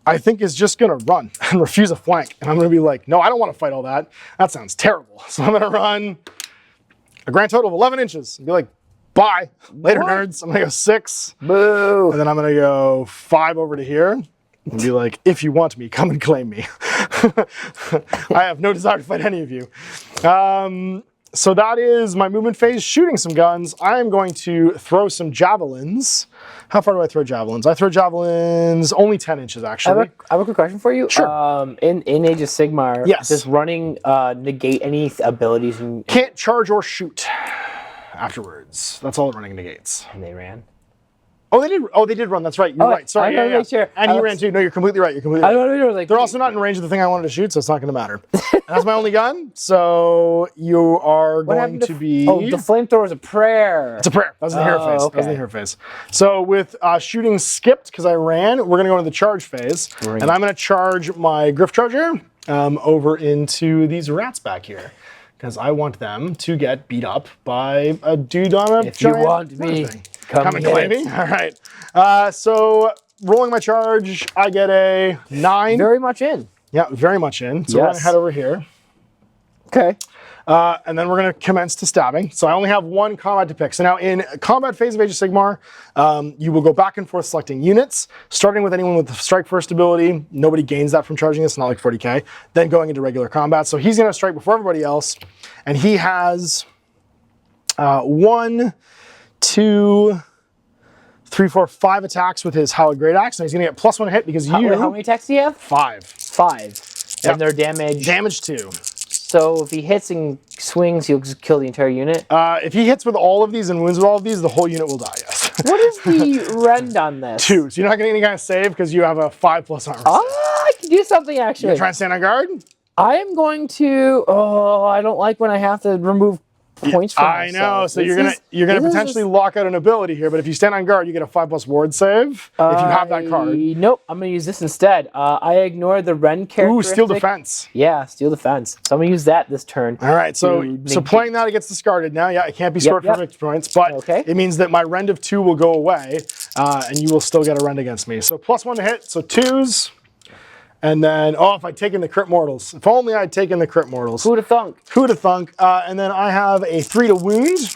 I think, is just going to run and refuse a flank. And I'm going to be like, no, I don't want to fight all that. That sounds terrible. So I'm going to run a grand total of 11 inches and be like, bye. Later, nerds. I'm going to go 6. Boo. And then I'm going to go 5 over to here and be like, if you want me, come and claim me. I have no desire to fight any of you. So that is my movement phase, shooting some guns. I am going to throw some javelins. How far do I throw javelins? I throw javelins only 10 inches, actually. I have a quick question for you. Sure. In Age of Sigmar, Yes. does running negate any abilities? Can't charge or shoot afterwards. That's all that running negates. And they ran? Oh, they did. Oh, they did run. That's right. You're right. Sorry. I wanted to make sure. And he ran too. No, you're completely right. You're completely right. I don't know. Like, They're also not in range of the thing I wanted to shoot, so it's not going to matter. And that's my only gun. So you are going to be. Oh, the flamethrower is a prayer. It's a prayer. That was in the hero phase. Okay. That was in the hero phase. So with shooting skipped because I ran, we're going to go into the charge phase, and I'm going to charge my Griff Charger over into these rats back here. Because I want them to get beat up by a dude on a If you giant want me, come and claim me. All right. So rolling my charge, I get a 9. Very much in. Yeah, very much in. So we're going to head over here. Okay. And then we're going to commence to stabbing. So I only have 1 combat to pick. So now in combat phase of Age of Sigmar, you will go back and forth selecting units, starting with anyone with the strike first ability. Nobody gains that from charging this, not like 40k. Then going into regular combat. So he's going to strike before everybody else. And he has 1, 2, 3, 4, 5 attacks with his Hallowed Great Axe. And he's going to get +1 hit because How many attacks do you have? 5. 5. Yep. And their damage? Damage 2. So if he hits and swings, he'll just kill the entire unit? If he hits with all of these and wounds with all of these, the whole unit will die, yes. What is the rend on this? 2. So you're not getting any kind of save because you have a 5+ armor. Oh, I can do something actually. You try and stand on guard? I am going to. Oh, I don't like when I have to remove points from I know. So you're gonna potentially lock out an ability here, but if you stand on guard, you get a 5+ ward save if you have that card. Nope, I'm gonna use this instead. I ignore the rend characteristic. Ooh, Steel Defense. Yeah, Steel Defense. So I'm gonna use that this turn. All right. So playing that, it gets discarded now. Yeah, it can't be stored for victory points, but it means that my rend of 2 will go away, and you will still get a rend against me. So +1 to hit. So 2s. And then, if I'd taken the crit mortals. If only I'd taken the crit mortals. Who'da thunk? Who'da thunk? And then I have a 3 to wound.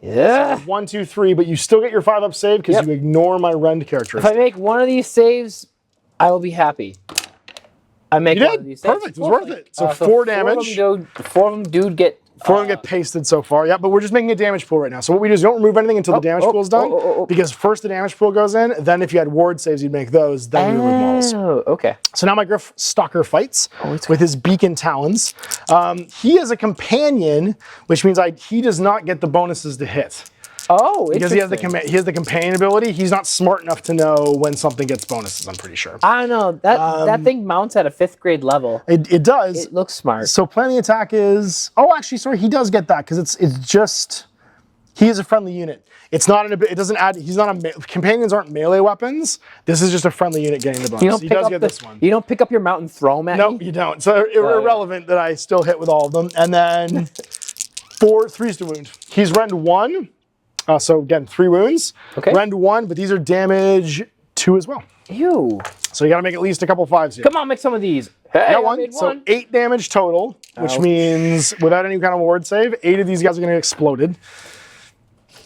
Yeah. So 1, 2, 3, but you still get your 5+ save because you ignore my rend characteristic. If I make one of these saves, I will be happy. I make one of these saves. Perfect. It was worth it. So 4 damage. 4 of them do get. 4 of them get pasted so far. Yeah, but we're just making a damage pool right now. So what we do is don't remove anything until the damage pool is done. Because first the damage pool goes in, then if you had ward saves, you'd make those, then you remove models. Oh, okay. So now my Griff Stalker fights with his beacon talons. He is a companion, which means he does not get the bonuses to hit. Oh, because he has the companion ability. He's not smart enough to know when something gets bonuses, I'm pretty sure. I don't know. That thing mounts at a 5th grade level. It does. It looks smart. So planning attack is... Oh, actually, sorry, he does get that because it's just... He is a friendly unit. It's not it doesn't add. He's not a companions aren't melee weapons. This is just a friendly unit getting the bonus. You don't He pick does up get this one. You don't pick up your mount and throw them at No, me? you don't. So irrelevant that I still hit with all of them. And then 3's to wound. He's rend 1. So again, 3 wounds. Okay. Rend 1, but these are damage 2 as well. Ew. So you got to make at least a couple 5s here. Come on, make some of these. Hey, Got I one. made So one. 8 damage total, which means without any kind of ward save, 8 of these guys are going to get exploded.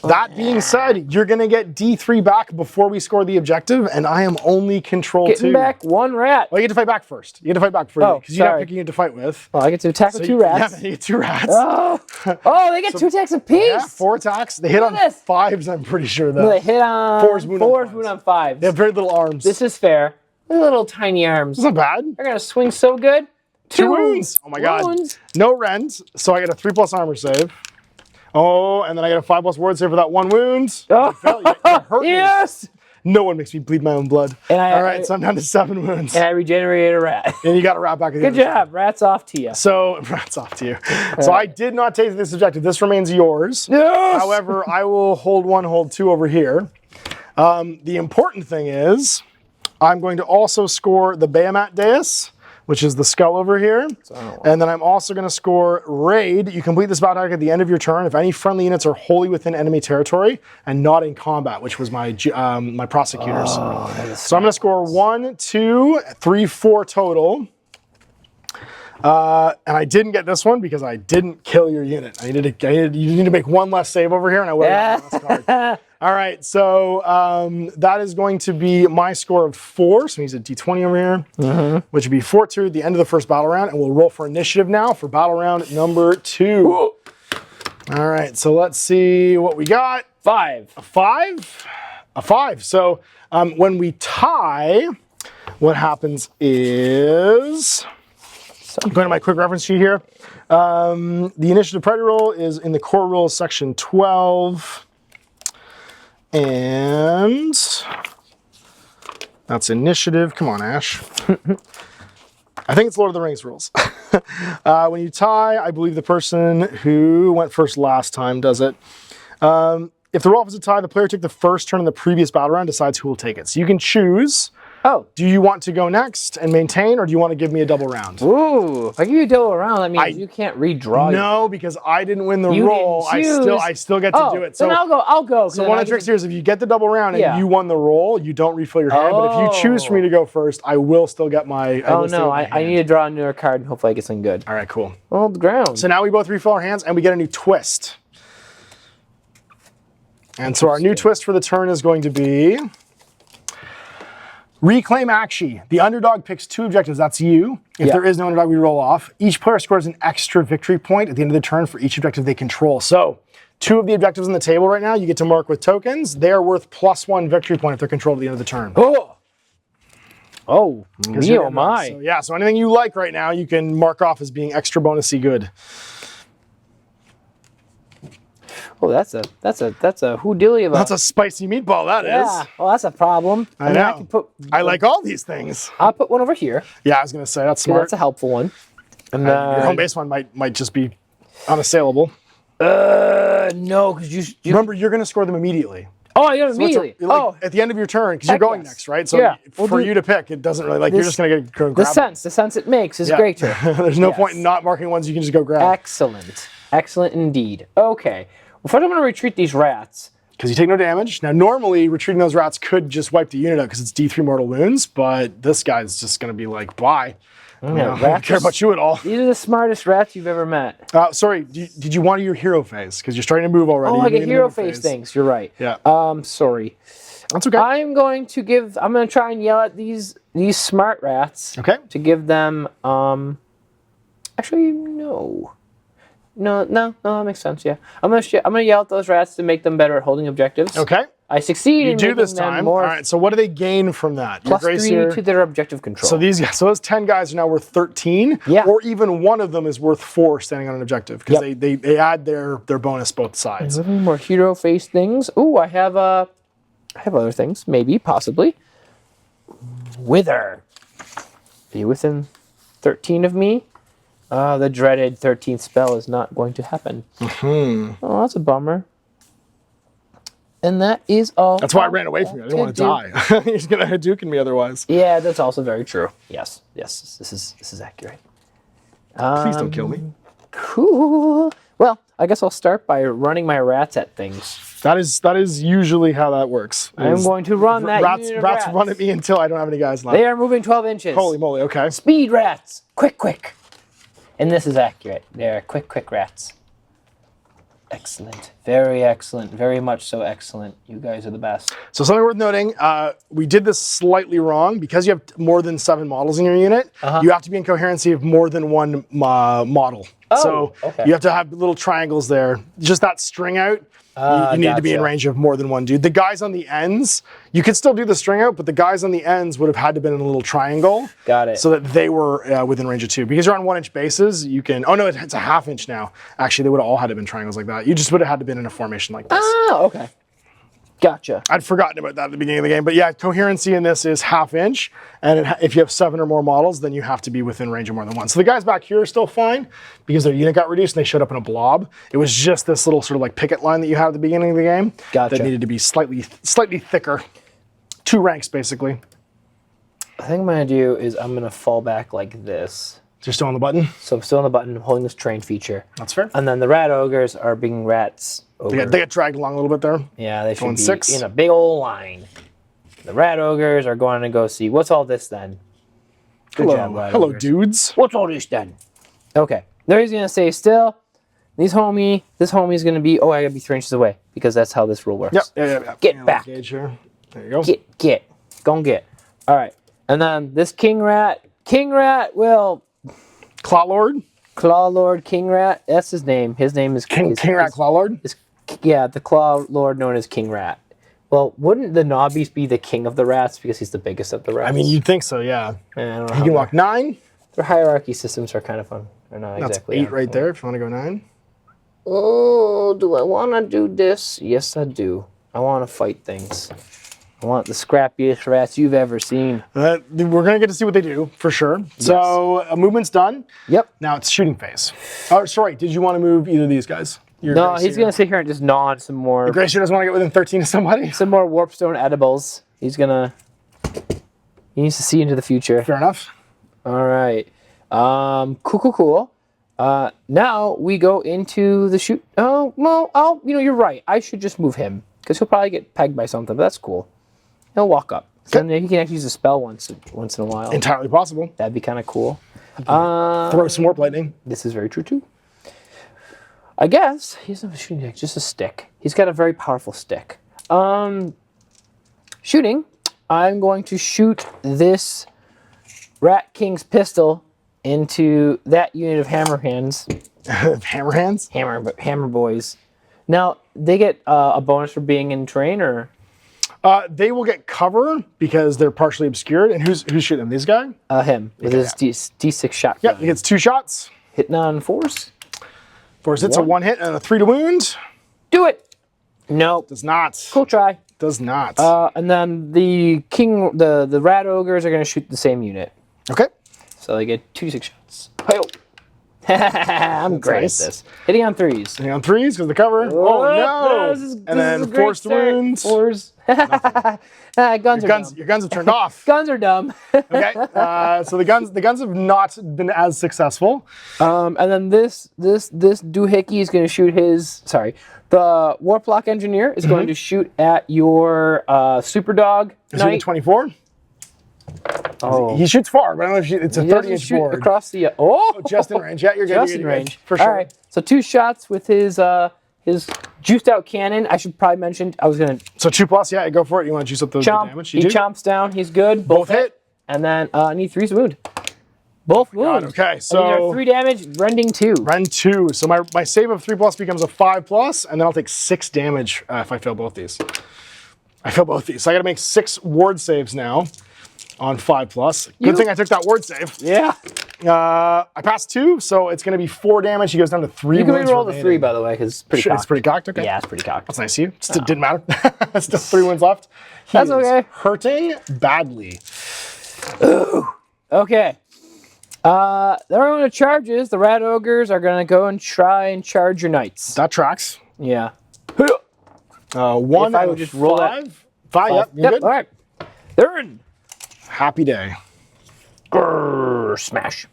That being said, you're going to get D3 back before we score the objective, and I am only control 2. Getting back 1 rat. Well, you get to fight back first. You get to fight back first because you're not sorry. picking it to fight with. Well, I get to attack with 2 rats. Yeah, you get 2 rats. Oh, they get 2 attacks apiece. Yeah, 4 attacks. They hit on Look at this. 5s, I'm pretty sure, though. No, they hit on 4's wound on 5s. wound on 5s. They have very little arms. This is fair. Little tiny arms. It's not bad. They're going to swing so good. 2 wounds. Oh my god. Wounds. No rends, so I get a 3+ armor save. Oh, and then I get a 5+ ward save for that 1 wound. Oh, You're hurting me. yes. No one makes me bleed my own blood. And All right, so I'm down to 7 wounds. And I regenerated a rat. And you got to wrap back at the Good other side. job. Rats off to you. So, rats off to you. So I did not take this objective. This remains yours. Yes. However, I will hold 1, hold 2 over here. The important thing is, I'm going to also score the Bahamut Deus, which is the skull over here. And then I'm also going to score Raid. You complete this battle at the end of your turn if any friendly units are wholly within enemy territory and not in combat, which was my my prosecutors. So I'm going to score 1, 2, 3, 4 total. And I didn't get this one because I didn't kill your unit. You need to make 1 less save over here, and I would have gotten the last card. All right, so that is going to be my score of 4. So he's a D20 over here, which would be 4-2 at the end of the first battle round, and we'll roll for initiative now for battle round number 2. All right, so let's see what we got. 5. A 5? A 5. So when we tie, what happens is... I'm going to my quick reference sheet here. The initiative priority roll is in the core rules section 12. And that's initiative. Come on, Ash. I think it's Lord of the Rings rules. When you tie, I believe the person who went first last time does it. If the roll is a tie, the player took the first turn in the previous battle round, decides who will take it. So you can choose. Oh. Do you want to go next and maintain, or do you want to give me a double round? Ooh, if I give you a double round, that means you can't redraw. No, because I didn't win the roll. I still get to do it. So then I'll go. So one of the tricks here is if you get the double round and you won the roll, you don't refill your hand. But if you choose for me to go first, I will still get my. I need to draw another card and hopefully I get something good. All right, cool. Hold the ground. So now we both refill our hands and we get a new twist. And so our new twist for the turn is going to be Reclaim Akshi. The underdog picks 2 objectives. That's you. If there is no underdog, we roll off. Each player scores an extra victory point at the end of the turn for each objective they control. So 2 of the objectives on the table right now, you get to mark with tokens. They are worth +1 victory point if they're controlled at the end of the turn. Oh, me oh my. So, yeah, so anything you like right now, you can mark off as being extra bonusy good. Oh, that's a who dilly of a. That's a spicy meatball, that is. Well, that's a problem. I know. I like all these things. I'll put one over here. Yeah, I was going to say, that's smart. That's a helpful one. And your home base one might just be unassailable. No, because you remember, you're going to score them immediately. Oh, you immediately. At the end of your turn, because you're going next, right? So for you to pick, it doesn't really, you're just going to go grab the sense it makes is greater. There's no point in not marking ones you can just go grab. Excellent. Excellent indeed. Okay. Well, first I'm going to retreat these rats. Because you take no damage. Now, normally, retreating those rats could just wipe the unit out because it's D3 mortal wounds, but this guy's just going to be like, bye. I don't care about you at all. These are the smartest rats you've ever met. Sorry, did you want to your hero phase? Because you're starting to move already. Oh, I get hero phase things. You're right. Yeah. Sorry. That's okay. I'm going to try and yell at these smart rats. Okay. To give them, actually, no. No, that makes sense. Yeah, I'm gonna yell at those rats to make them better at holding objectives. Okay. I succeed. You do this time. All right. So what do they gain from that? +3 to their objective control. So those 10 guys are now worth 13. Yeah. Or even one of them is worth 4 standing on an objective because they add their bonus both sides. More hero face things. Ooh, I have other things. Maybe, possibly. Wither. Are you within 13 of me? The dreaded 13th spell is not going to happen. Oh, that's a bummer. And that is all. That's why I ran away from you. I didn't want to die. He's gonna Hadouken me otherwise. Yeah, that's also very true. Yes, this is accurate. Please don't kill me. Cool. Well, I guess I'll start by running my rats at things. That is usually how that works. I'm going to run that rats. unit of Rats run at me until I don't have any guys left. They are moving 12 inches. Holy moly! Okay. Speed rats. Quick. And this is accurate. They're quick rats. Excellent. Very excellent. Very much so excellent. You guys are the best. So something worth noting, we did this slightly wrong. Because you have more than 7 models in your unit, you have to be in coherency of more than one model. Oh, so okay. you have to have little triangles there. Just that string out, you need to be in range of more than one dude. The guys on the ends, you could still do the string out, but the guys on the ends would have had to been in a little triangle. Got it. So that they were within range of 2. Because you're on 1-inch bases, you can, oh no, it's a 1/2 inch now. Actually, they would have all had to have been triangles like that. You just would have had to been in a formation like this. Oh, okay. Gotcha. I'd forgotten about that at the beginning of the game, but yeah, coherency in this is 1/2 inch, and if you have 7 or more models, then you have to be within range of more than one. So the guys back here are still fine because their unit got reduced and they showed up in a blob. It was just this little sort of like picket line that you had at the beginning of the game Gotcha. that needed to be slightly thicker. 2 ranks basically. I think I'm gonna do is I'm gonna fall back like this. So you're still on the button. So I'm still on the button, holding this train feature. That's fair. And then the rat ogres are being rats. They get dragged along a little bit there. Yeah, they should Going be 6. in a big old line. The rat ogres are going to go see what's all this then. Good job, rat Hello, ogres. dudes. What's all this then? Okay, there he's gonna stay still. This homie is gonna be. Oh, I gotta be 3 inches away because that's how this rule works. Yep. Yeah. Get back. Gauge here. There you go. Get. Go and get. All right, and then this king rat will. Claw Lord. Claw Lord King Rat. That's his name. His name is King Rat Claw Lord. Yeah, the Claw Lord known as King Rat. Well, wouldn't the Nobbies be the king of the rats because he's the biggest of the rats? I mean, you'd think so, yeah. I don't know He can walk 9. Their hierarchy systems are kind of fun. They're not That's exactly 8 right there if you want to go 9. Oh, do I want to do this? Yes, I do. I want to fight things. I want the scrappiest rats you've ever seen. We're going to get to see what they do, for sure. So, movement's done. Yep. Now it's shooting phase. Oh, sorry, did you want to move either of these guys? No, he's going to sit here and just nod some more. Gracier doesn't want to get within 13 of somebody? Some more warpstone edibles. He needs to see into the future. Fair enough. All right. Cool. Now we go into the shoot. Oh, well, you're right. I should just move him because he'll probably get pegged by something, but that's cool. He'll walk up. So then he can actually use a spell once in a while. Entirely possible. That'd be kind of cool. Throw some warp lightning. This is very true, too. I guess he doesn't have a shooting deck, just a stick. He's got a very powerful stick. Shooting. I'm going to shoot this Rat King's pistol into that unit of hammer hands. Hammer hands? Hammer boys. Now, they get a bonus for being in terrain, or? They will get cover because they're partially obscured. And who's shooting them? These guy? Him, with his D6 shotgun. Yep, he gets 2 shots. Hitting on 4s. 4 hits, a 1 hit, and a 3 to wound. Do it! Nope. Does not. Cool try. Does not. And then the rat ogres are going to shoot the same unit. Okay. So they get 2 6 shots. Hey-o. I'm great nice. at this. Hitting on 3s. Hitting on 3s because of the cover. Oh, no! And then forced wounds. 4s. Guns are dumb. Your guns have turned off. Guns are dumb. Okay. So the guns have not been as successful. And then this doohickey is going to shoot his. Sorry, the Warplock Engineer is going to shoot at your super dog. Shooting 24. Oh, He shoots far, but I don't know if it's a 30-inch board. Across the. Just in range. Yeah, you're good. Just you're in good. range. For sure. All right. So 2 shots with his juiced out cannon. I should probably mention. I was gonna So 2+, yeah, go for it. You want to juice up the damage? He chomps down. He's good. Both hit. And then I need 3's wound. Both wound. Okay, so and these are 3 damage, rending 2. Rend 2. So my save of 3+ becomes a 5+, and then I'll take 6 damage if I fail both these. I fail both these. So I got to make 6 ward saves now on 5+. Good thing I took that ward save. Yeah. I passed 2, so it's going to be 4 damage. He goes down to 3 You can wounds reroll the remaining. 3, by the way, because it's pretty cocked. It's pretty cocked? Okay. Yeah, it's pretty cocked. That's nice of you. Still didn't matter. Still 3 wounds left. He That's is okay. hurting badly. Ooh. Okay. They're going to charges. The rat ogres are going to go and try and charge your knights. That tracks. Yeah. 1 If I and would just roll that- 5. 5, yep, you're good. All right. They're in. Happy day. Grrr, smash.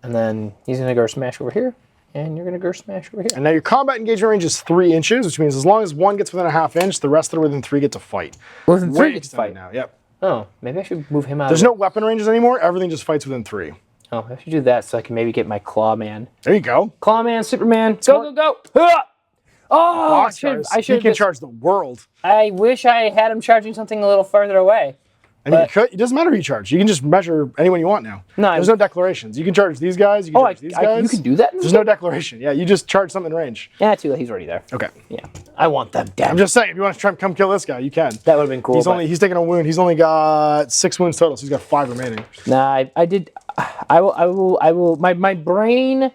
And then he's going to go smash over here. And you're going to go smash over here. And now your combat engagement range is 3 inches, which means as long as one gets within a ½ inch, the rest that are within 3 get to fight. Within 3 Way get to extended fight. now, yep. Oh, maybe I should move him out. There's no weapon ranges anymore. Everything just fights within 3. Oh, I should do that so I can maybe get my Claw Man. There you go. Claw Man, Superman, go, go, go. Ah! Oh, Boss I cars. should He can charge the world. I wish I had him charging something a little farther away. I mean, you could, it doesn't matter who you charge. You can just measure anyone you want now. No, There's no declarations. You can charge these guys. You can charge these guys. You can do that? There's no declaration. Yeah, you just charge something in range. Yeah, too late. He's already there. Okay. Yeah. I want them dead. I'm just saying, if you want to try and come kill this guy, you can. That would have been cool. He's taking a wound. He's only got 6 wounds total, so he's got 5 remaining. Nah, I did. I will. My brain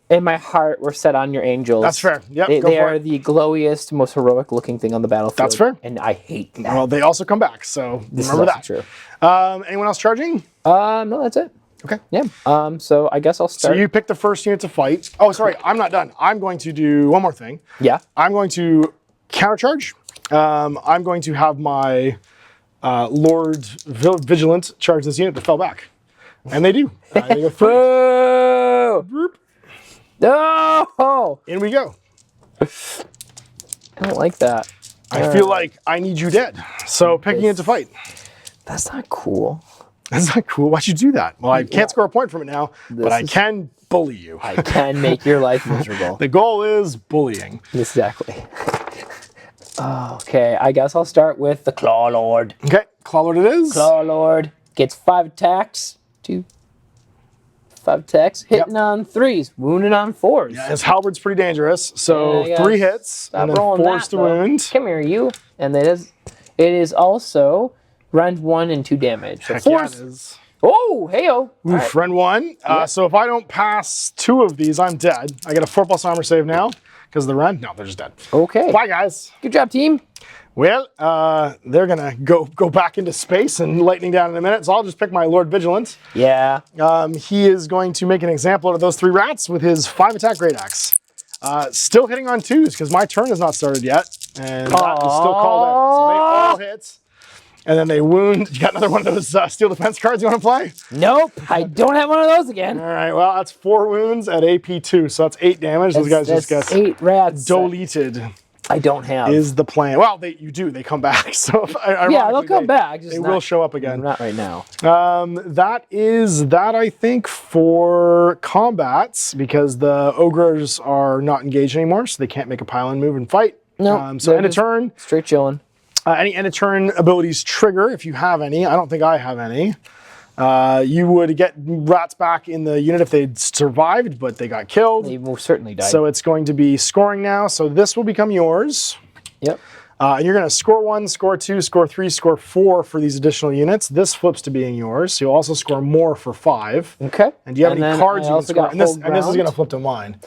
and my heart were set on your angels. That's fair. Yep, They go for are it. the glowiest, most heroic looking thing on the battlefield. That's fair. And I hate that. Well, they also come back, so This remember is also that. true. Anyone else charging? No, that's it. Okay. Yeah. So I guess I'll So start. you pick the first unit to fight. Oh, sorry, I'm not done. I'm going to do one more thing. Yeah. I'm going to countercharge. I'm going to have my Lord Vigilant charge this unit that fell back. And they do. They go through. Boo! No! In we go. I don't like that. I feel like I need you dead. So pick a unit to fight. That's not cool. That's not cool. Why'd you do that? Well, I can't score a point from it now, but I is- can bully you. I can make your life miserable. The goal is bullying. Exactly. Okay, I guess I'll start with the Claw Lord. Okay, Claw Lord it is. Claw Lord gets 5 attacks. 5 attacks. Hitting on 3s, wounding on 4s. Yeah, his halberd's pretty dangerous. So Yeah, I 3 guess. hits Stop and then rolling force that, the though. wound. Come here, you. And it is also rend 1 and 2 damage. So Heck yeah, it force. is. Oh, heyo. Ooh, friend 1. So if I don't pass 2 of these, I'm dead. I get a 4+ armor save now because of the rend. No, they're just dead. Okay. Bye, guys. Good job, team. Well, they're gonna go back into space and lightning down in a minute. So I'll just pick my Lord Vigilant. Yeah. He is going to make an example out of those 3 rats with his 5 attack great axe. Still hitting on 2s because my turn has not started yet, and that is still called out. So they all hit, and then they wound. You got another one of those steel defense cards you want to play? Nope. I don't have one of those again. All right. Well, that's 4 wounds at AP 2, so that's 8 damage. Those guys just That's get 8 rats. deleted. I don't have. Is the plan? Well, you do. They come back. So Yeah, they'll come back. Just They not- will show up again. Not right now. That is that, I think, for combats, because the ogres are not engaged anymore, so they can't make a pile-in move and fight. No, So they're end of just turn. Straight chilling. Any end of turn abilities trigger if you have any. I don't think I have any. You would get rats back in the unit if they'd survived, but they got killed. They most certainly died. So it's going to be scoring now. So this will become yours. Yep. And you're going to score 1, score 2, score 3, score 4 for these additional units. This flips to being yours. So you'll also score more for 5. Okay. And do you have any then cards I you can also score? got And this hold is ground. going to flip to mine.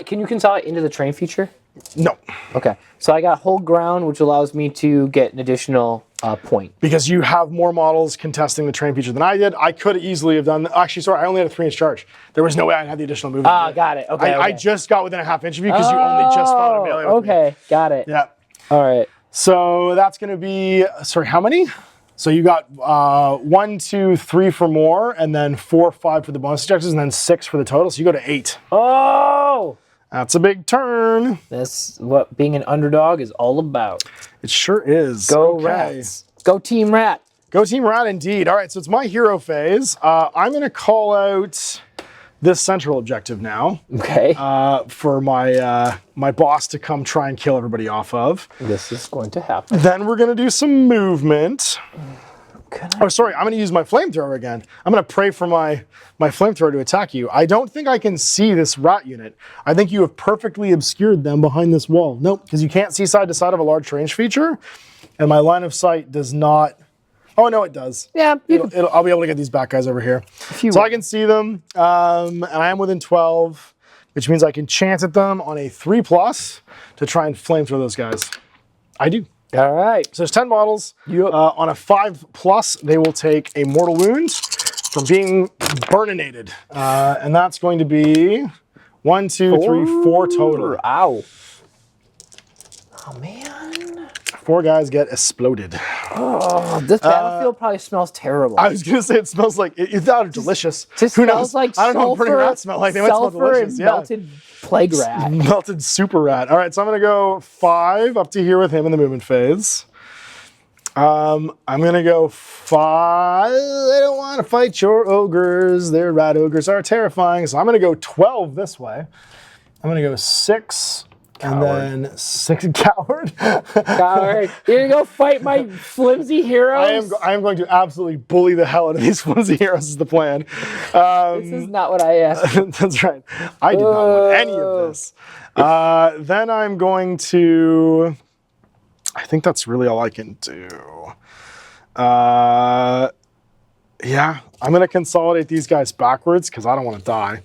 Can you consolidate into the train feature? No, Okay. So I got hold ground, which allows me to get an additional point. because you have more models contesting the train feature than I did. I could easily have done. Actually, sorry, I only had a 3-inch charge. There was no way I'd had the additional movement. Ah, got it. Okay. I just got within a ½ inch of you because you only just fought a melee with me. Okay. Got it. Yeah. All right. So that's going to be, sorry, how many? So you got 1, 2, 3 for more, and then 4, 5 for the bonus objectives, and then 6 for the total. So you go to 8. Oh! That's a big turn. That's what being an underdog is all about. It sure is. Go Okay. Rats. Go Team Rat. Go Team Rat indeed. All right, so it's my hero phase. I'm going to call out this central objective now Okay. for my my boss to come try and kill everybody off of. This is going to happen. Then we're going to do some movement. Oh, sorry, I'm going to use my flamethrower again. I'm going to pray for my flamethrower to attack you. I don't think I can see this rat unit. I think you have perfectly obscured them behind this wall. Nope, because you can't see side to side of a large range feature, and my line of sight does not. Oh, no, it does. Yeah. I'll be able to get these back guys over here. So I can see them, and I am within 12, which means I can chance at them on a 3+ to try and flamethrower those guys. I do. All right. So there's 10 models. On a 5+, they will take a mortal wound from being burninated. And that's going to be 1, 2, 3, 4 total. Ow. Oh, man. 4 guys get exploded. Oh, this battlefield probably smells terrible. I was gonna say it smells like it sounded delicious. Just Who smells knows? like I don't know what burning sulfur- rats smell like. They might smell sulfur delicious. and Yeah. melted plague rat. Melted super rat. All right, so I'm gonna go 5 up to here with him in the movement phase. I'm gonna go 5. I don't want to fight your ogres. Their rat ogres are terrifying. So I'm gonna go 12 this way. I'm gonna go 6. Coward. And then 6 coward. Coward. You're gonna go fight my flimsy heroes? I am going to absolutely bully the hell out of these flimsy heroes is the plan. This is not what I asked. That's right. I did not want any of this. Then I'm going to... I think that's really all I can do. Yeah, I'm going to consolidate these guys backwards because I don't want to die.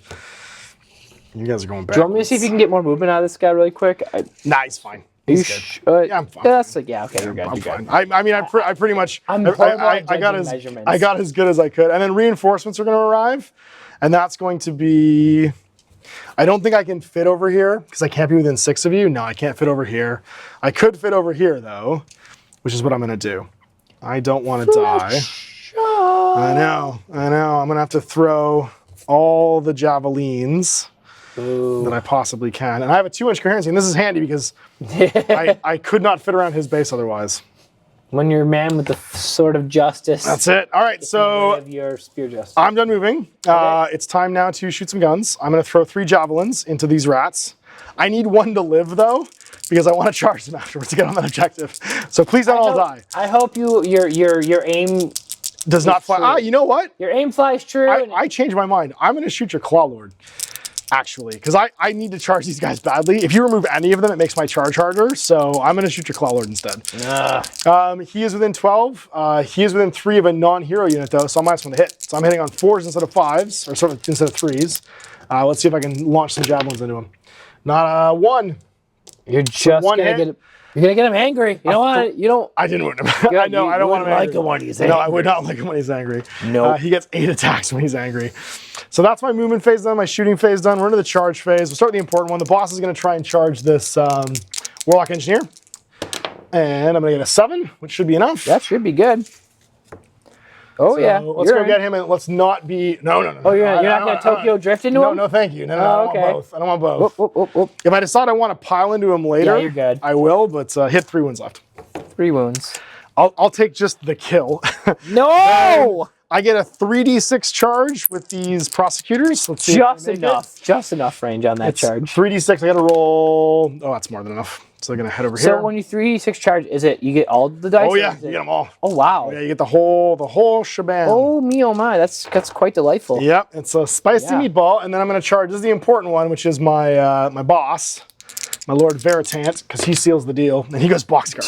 You guys are going backwards. Do you want me to see if you can get more movement out of this guy really quick? Nah, he's fine. Are you He's good. Yeah, I'm fine. That's like, yeah, okay, you're good. I'm You're fine. good. I mean, I pretty much... I'm horrible at I got judging as measurements. I got as good as I could. And then reinforcements are going to arrive. And that's going to be... I don't think I can fit over here because I can't be within 6 of you. No, I can't fit over here. I could fit over here, though, which is what I'm going to do. I don't want to die. I know. I'm going to have to throw all the javelins that I possibly can. And I have a 2-inch coherency, and this is handy because I could not fit around his base otherwise. When you're a man with the sword of justice. That's it. All right, so Of your spear justice. I'm done moving. It's time now to shoot some guns. I'm going to throw 3 javelins into these rats. I need 1 to live, though, because I want to charge them afterwards to get on that objective. So please don't all die. I hope your aim Does not fly. Ah, you know what? your aim flies true. I changed my mind. I'm going to shoot your Claw Lord, actually, because I need to charge these guys badly. If you remove any of them, it makes my charge harder. So I'm going to shoot your Claw Lord instead. He is within 12. He is within 3 of a non-hero unit, though, so I might want to hit. So I'm hitting on 4s instead of 5s, or sort of instead of 3s. Let's see if I can launch some javelins into him. Not a 1. You're just one gonna hit. get you're gonna get him angry. You don't want it. You don't. I didn't want him. I know. I don't want him like angry. him when he's No, angry. I would not like him when he's angry. No. He gets 8 attacks when he's angry. So that's my movement phase done, my shooting phase done. We're into the charge phase. We'll start with the important one. The boss is going to try and charge this Warlock Engineer. And I'm going to get a 7, which should be enough. That should be good. Oh So yeah. let's go get him and let's not be... No. Oh, you're not gonna Tokyo drift into him? No, thank you. No, Oh, I don't want both. I don't want both. Whoop, whoop, whoop. If I decide I want to pile into him later, Yeah, you're good. I will, but hit 3 wounds left. 3 wounds. I'll take just the kill. No! I get a 3d6 charge with these prosecutors. Let's see if Just I make it. enough. Just enough range on that It's charge. 3d6. I got to roll. Oh, that's more than enough. So they're gonna head over So here. when you 3d6 charge, is it you get all the dice? Oh or yeah, is you it- get them all. Oh wow. Yeah, you get the whole shebang. Oh me, oh my, that's quite delightful. Yep, it's a spicy Yeah. meatball, and then I'm gonna charge. This is the important one, which is my my boss, my Lord Veritant, because he seals the deal, and he goes boxcar.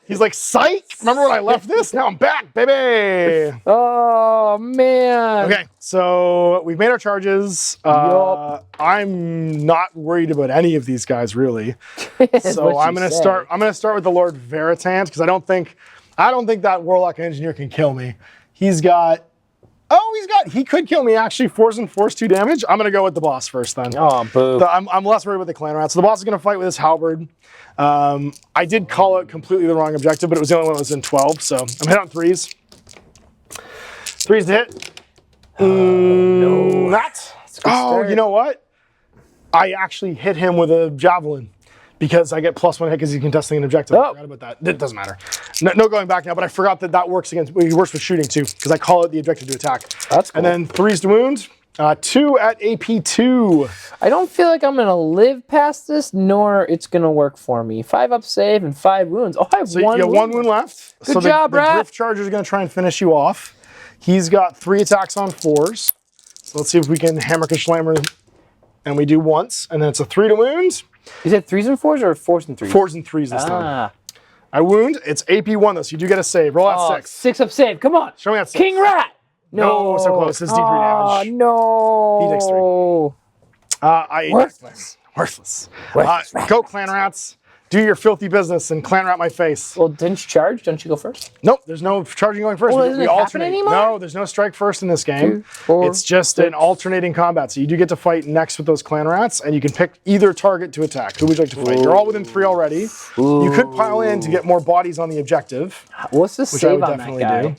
He's like, psych! Remember when I left this? Now I'm back, baby! Oh man. Okay, so we've made our charges. Yup. I'm not worried about any of these guys really. That's So what I'm you gonna say. start. I'm gonna start with the Lord Veritant because I don't think that Warlock Engineer can kill me. He could kill me actually. 4s and 4s, 2 damage. I'm gonna go with the boss first then. Oh boo. I'm less worried about the clan rats. So the boss is gonna fight with his halberd. I did call it completely the wrong objective, but it was the only one that was in 12. So I'm hit on 3s. 3s to hit. no. That. That's a good start. You know what? I actually hit him with a javelin because I get +1 hit because he's contesting an objective. I forgot about that. It doesn't matter. No going back now, but I forgot that works against. He works with shooting too because I call it the objective to attack. That's cool. And then 3s to wound. 2 at AP2. I don't feel like I'm gonna live past this, nor it's gonna work for me. 5 up save and 5 wounds. Oh, I have So one. you got 1 wound left. Good so job, the Rat. Drift Charger is going to try and finish you off. He's got 3 attacks on 4s. So let's see if we can hammer Slammer. And we do once, and then it's a 3 to wound. Is it 3s and 4s or 4s and 3s? 4s and 3s this time. Ah. I wound. It's AP1 though, so you do get a save. Roll out 6. 6 up save. Come on. Show me that 6. King Rat. No, so close. It's D3 damage. No. He takes 3. I Worthless. Worthless. Worthless rat. Go clan rats. do your filthy business and clan rat my face. Well, didn't you charge? Don't you go first? Nope, there's no charging going first. Well, doesn't it happen anymore? No, there's no strike first in this game. 2, 4, it's just an alternating combat. So you do get to fight next with those clan rats, and you can pick either target to attack. Who would you like to fight? You're all within 3 already. You could pile in to get more bodies on the objective. What's the which I save would on definitely that guy? do.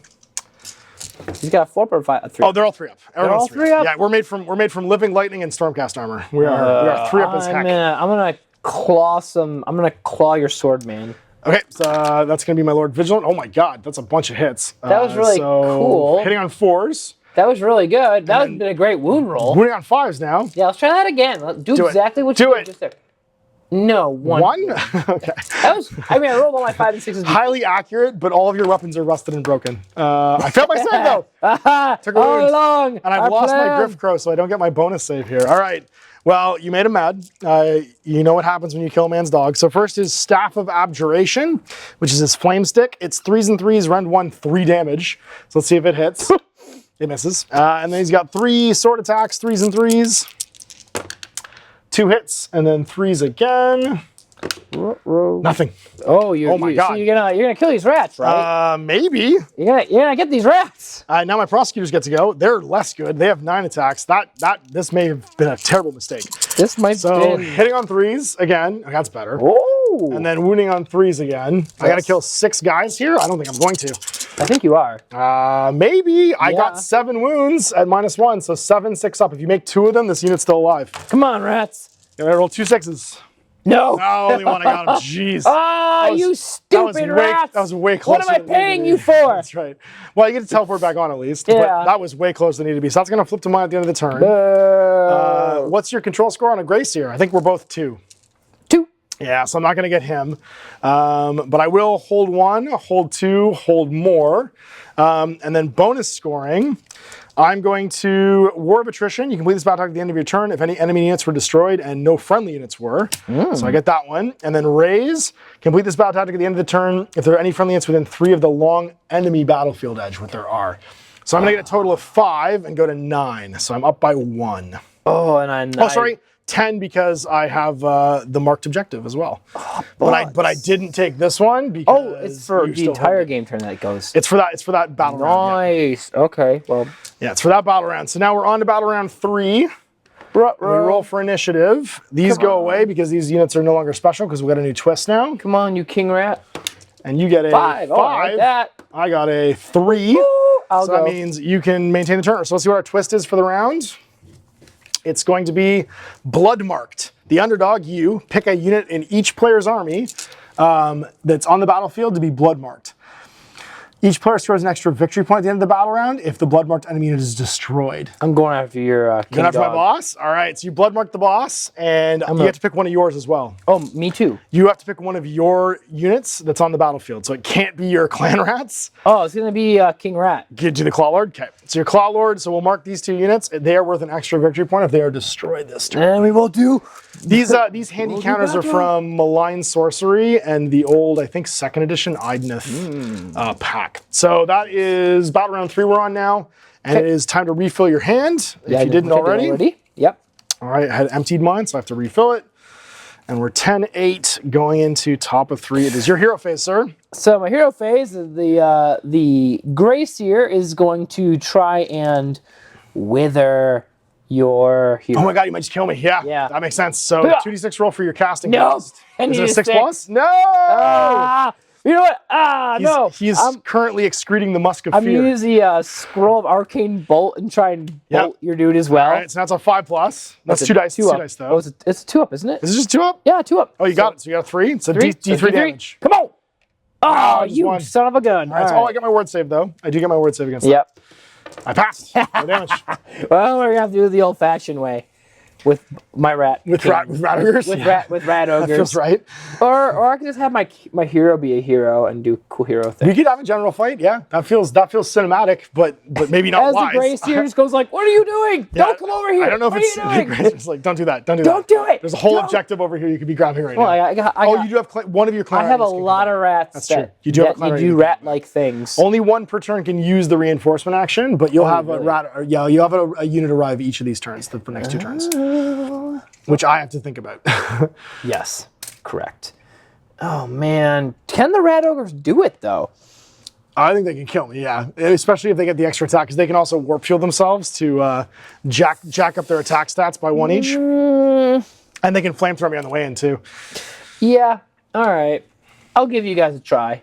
He's got a 4 or 5, a 3. Oh, they're all 3 up. Everyone's all 3 up? Yeah, we're made from living lightning and stormcast armor. We are 3 up as heck. I'm gonna claw I'm gonna claw your sword, man. Okay, so that's gonna be my Lord Vigilant. Oh my God, that's a bunch of hits. That was really cool. Hitting on 4s. That was really good. That would been a great wound roll. Wounding on 5s now. Yeah, let's try that again. Do exactly what you did just there. No, 1. 1? Okay. That was. I mean, I rolled all my 5 and 6s. Highly accurate, but all of your weapons are rusted and broken. I failed my save though. Took a All wound. along. And I've lost my Griff Crow, so I don't get my bonus save here. All right. Well, you made him mad. You know what happens when you kill a man's dog. So first is Staff of Abjuration, which is his flame stick. It's 3s and 3s, rend 1, 3 damage. So let's see if it hits. It misses. And then he's got 3 sword attacks, 3s and 3s. 2 hits, and then 3s again. Nothing. Oh, Oh my God. So you're gonna kill these rats, right? Maybe. You're gonna get these rats. Now my prosecutors get to go. They're less good. They have 9 attacks. This may have been a terrible mistake. This might So be hitting on 3s again. Okay, that's better. Oh. And then wounding on 3s again. I got to kill 6 guys here. I don't think I'm going to. I think you are. Maybe. I got 7 wounds at -1, so 7, 6 up. If you make 2 of them, this unit's still alive. Come on, rats. I roll 2 6s. No. No, only 1. I got him. Jeez. Ah, you stupid rats. That was way closer. What am I paying you for? That's right. Well, you get to teleport back on at least. Yeah. But that was way closer than it needed to be. So that's going to flip to mine at the end of the turn. What's your control score on a Grace here? I think we're both 2. 2. Yeah, so I'm not going to get him. But I will hold 1, hold 2, hold more. And then bonus scoring. I'm going to War of Attrition. You complete this battle at the end of your turn if any enemy units were destroyed and no friendly units were. So I get that one. And then Raise. Complete this battle tactic at the end of the turn if there are any friendly units within 3 of the long enemy battlefield edge, what there are. So I'm going to get a total of 5 and go to 9. So I'm up by 1. Oh, and Oh, sorry. 10 because I have the marked objective as well. But I didn't take this one because it's for the entire game turn that goes. It's for that battle round. Nice. Yeah. Okay. Well. Yeah, it's for that battle round. So now we're on to battle round 3. We roll for initiative. These go away because these units are no longer special because we got a new twist now. Come on, you king rat. And you get a 5. Oh, I like that. I got a 3. So that means you can maintain the turn. So let's see what our twist is for the round. It's going to be blood marked. The underdog, you, pick a unit in each player's army that's on the battlefield to be blood marked. Each player scores an extra victory point at the end of the battle round if the blood marked enemy unit is destroyed. I'm going after your king Going after dog. my boss? All right, so you blood marked the boss, and you have to pick one of yours as well. Oh, me too. You have to pick one of your units that's on the battlefield, so it can't be your clan rats. Oh, it's going to be King Rat. Get to the Claw Lord? Okay, so your Claw Lord, so we'll mark these 2 units. They are worth an extra victory point if they are destroyed this turn. And we will do. These handy counters are from Malign Sorcery and the old, I think, 2nd edition Idneth pack. So that is battle round 3 we're on now, and it is time to refill your hand if you didn't already. Yep. All right, I had emptied mine, so I have to refill it. And we're 10-8 going into top of 3. It is your hero phase, sir. So my hero phase, the Gracier is going to try and wither your hero. Oh my God, you might just kill me. Yeah, that makes sense. So 2d6 roll for your casting. No, Is it a 6 plus? No! You know what? No. He's currently excreting the musk of I'm fear. going to use the Scroll of Arcane Bolt and try and bolt your dude as well. All right, so that's a 5 plus. That's 2 dice. 2 dice, though. Oh, it's a 2 up, isn't it? Is it just 2 up? Yeah, 2 up. Oh, you got it. So you got a 3. It's a D3 damage. Come on. Oh, just you 1. son of a gun. All right, so I get my word save, though. I do get my word save against that. Yep. I passed. No damage. Well, we're going to have to do it the old-fashioned way. With my rat. With rat ogres? With rat ogres. That feels right. Or I could just have my hero be a hero and do cool hero things. We could have a general fight, yeah. That feels cinematic, but maybe not As wise. the Gracier just goes like, what are you doing? Don't come over here. I don't know if what it's are you doing? Gracier's like, don't do that. Don't do Don't that. do it. There's a whole Don't. objective over here you could be grabbing right Well, now. You do have one of your clan I have a riders can lot come of out. rats That's true. that You do have a clan rider. rat-like things. Only 1 per turn can use the reinforcement action, but you'll have a rat. Or, yeah, you have a unit arrive each of these turns, the next 2 turns, which I have to think about. Yes, correct. Oh man, can the rat ogres do it though? I think they can kill me, yeah. Especially if they get the extra attack, because they can also warp shield themselves to jack up their attack stats by 1 each. And they can flamethrow me on the way in, too. Yeah, all right. I'll give you guys a try.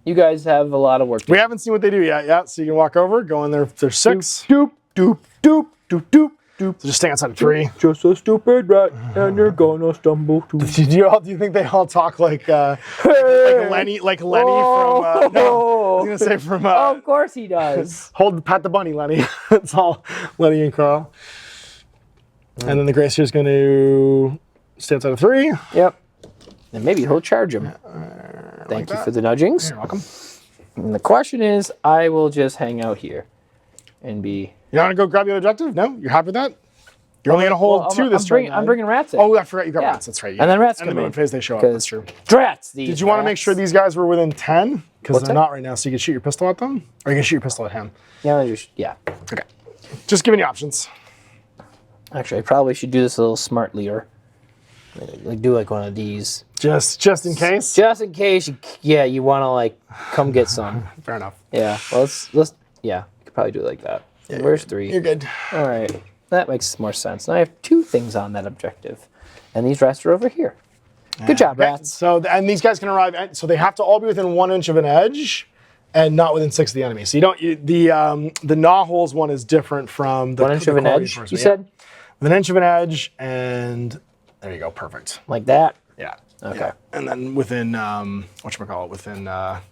You guys have a lot of work to do. We haven't seen what they do yet, yeah. So you can walk over, go in there. There's 6. Doop, doop, doop, doop, doop, doop. So just stay outside of 3. Just a stupid rat, and you're gonna stumble to. Do you think they all talk like Lenny from? No, I was gonna say from. Of course he does. Pat the bunny, Lenny. It's all Lenny and Carl. And then the Gracier's going to stay outside of 3. Yep. And maybe he'll charge him. Thank you for the nudgings. You're welcome. And the question is, I will just hang out here and be. You want to go grab the other objective? No? You're happy with that? You're only going to hold 2 this turn. I'm bringing rats in. Oh, I forgot you got rats. That's right. And then rats come in. in. And the phase they show up. That's true. Drats, Did you want to make sure these guys were within 10? Because they're not right now, so you can shoot your pistol at them? Or you can shoot your pistol at him? Yeah. Okay. Just giving you options. Actually, I probably should do this a little smartly, or do like one of these. Just in case? Just in case, you want to like come get some. Fair enough. Yeah, well, let's you could probably do it like that. Yeah, where's 3? You're good. All right, that makes more sense. Now I have 2 things on that objective, and these rats are over here. Good job, rats. So, and these guys can arrive, so they have to all be within 1 inch of an edge. And not within 6 of the enemy. So you don't. The gnaw holes one is different from the 1 inch of an edge. You said with an inch of an edge, and there you go, perfect. Like that. Yeah. Okay. Yeah. And then within whatchamacallit, within not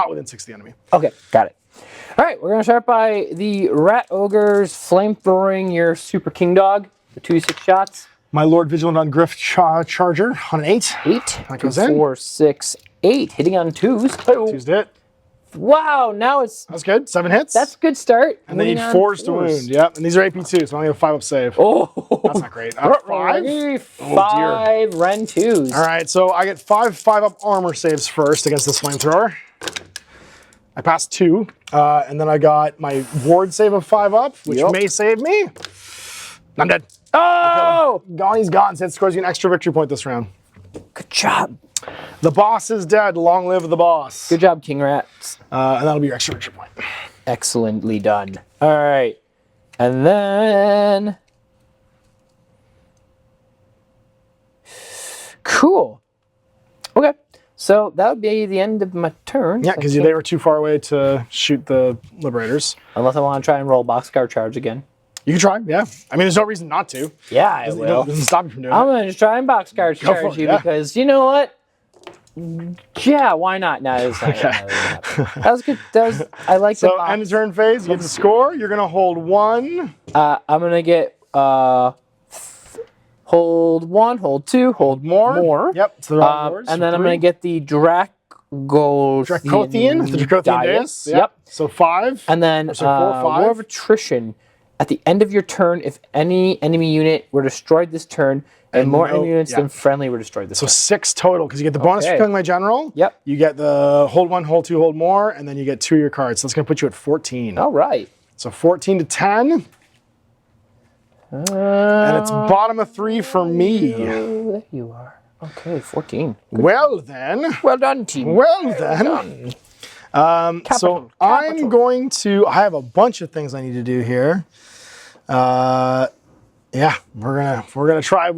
within 6 of the enemy. Okay, got it. All right, we're gonna start by the rat ogres flamethrowing your super king dog. The 2d6 shots. My Lord Vigilant on Griff Charger on an 8. 8. That goes 2, in. 4, 6, 8. Hitting on 2s. 2's it. Wow, now it's. That's good. 7 hits. That's a good start. And they need 4s to wound. Yep. And these are AP2, so I only have 5 up save. Oh, that's not great. 5? 5 Ren 2s. All right, so I get 5 up armor saves first against this flamethrower. I passed 2, and then I got my ward save of 5 up, which may save me. I'm dead. Oh! Gone, he's gone. So it scores you an extra victory point this round. Good job. The boss is dead. Long live the boss. Good job, King Rats. And that'll be your extra victory point. Excellently done. All right. And then... Cool. Okay. So that would be the end of my turn. Yeah, because they were too far away to shoot the Liberators. Unless I want to try and roll boxcar charge again. You can try, yeah. I mean, there's no reason not to. Yeah, I will. It doesn't stop you from doing I'm it. going to just try and boxcar charge you because, you know what? Yeah, why not? No, it's not. Okay. That was good. I like the So, end of turn phase, you get to score. You're going to hold 1. I'm going to get hold 1, hold 2, hold more. Yep, it's the wrong words. And then I'm going to get the Dracothian the Dracothian Deus. Yep. So 5. And then 4, 5. War of Attrition. At the end of your turn, if any enemy unit were destroyed this turn, and more enemy units than friendly were destroyed this turn. So 6 total, because you get the bonus for killing my general. Yep. You get the hold 1, hold 2, hold more, and then you get 2 of your cards. So that's going to put you at 14. All right. So 14 to 10. And it's bottom of 3 for me. There you are. Okay, 14. Good. Well then. Well done, team. Well then. So I'm going to. I have a bunch of things I need to do here. Yeah, we're gonna try a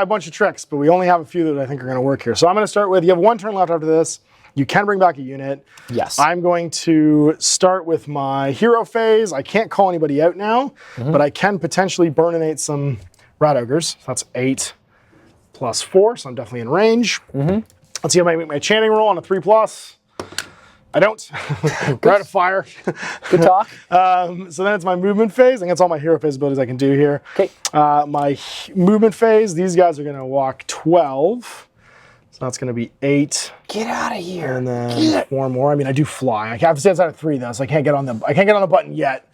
bunch of tricks, but we only have a few that I think are gonna work here. So I'm gonna start with. You have 1 turn left after this. You can bring back a unit. Yes. I'm going to start with my hero phase. I can't call anybody out now, but I can potentially burninate some rat ogres. So that's 8 plus 4, so I'm definitely in range. Let's see if I make my chanting roll on a 3+. I don't. We're out of fire. Good talk. So then it's my movement phase. I think that's all my hero phase abilities I can do here. Okay. My movement phase, these guys are going to walk 12. So that's going to be 8. Get out of here. And then 4 more. I mean, I do fly. I have to stay outside of 3 though, so I can't get on the button yet.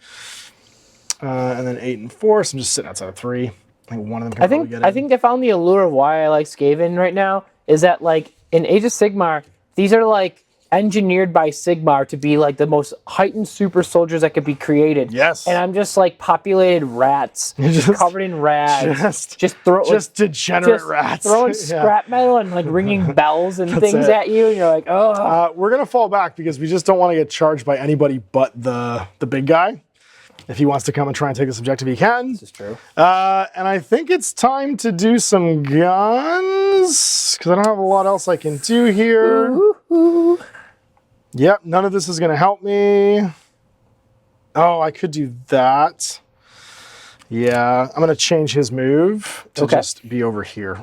And then 8 and 4. So I'm just sitting outside of 3. I think one of them can probably get in. I think I found the allure of why I like Skaven right now is that like in Age of Sigmar, these are like engineered by Sigmar to be like the most heightened super soldiers that could be created. Yes. And I'm just like populated rats, just covered in rags. Just degenerate rats. Throwing scrap metal and like ringing bells and things at you, and you're like, oh. We're gonna fall back because we just don't want to get charged by anybody but the big guy. If he wants to come and try and take this objective, he can. This is true. And I think it's time to do some guns because I don't have a lot else I can do here. Ooh. Yep, none of this is gonna help me. Oh, I could do that. Yeah, I'm gonna change his move to just be over here.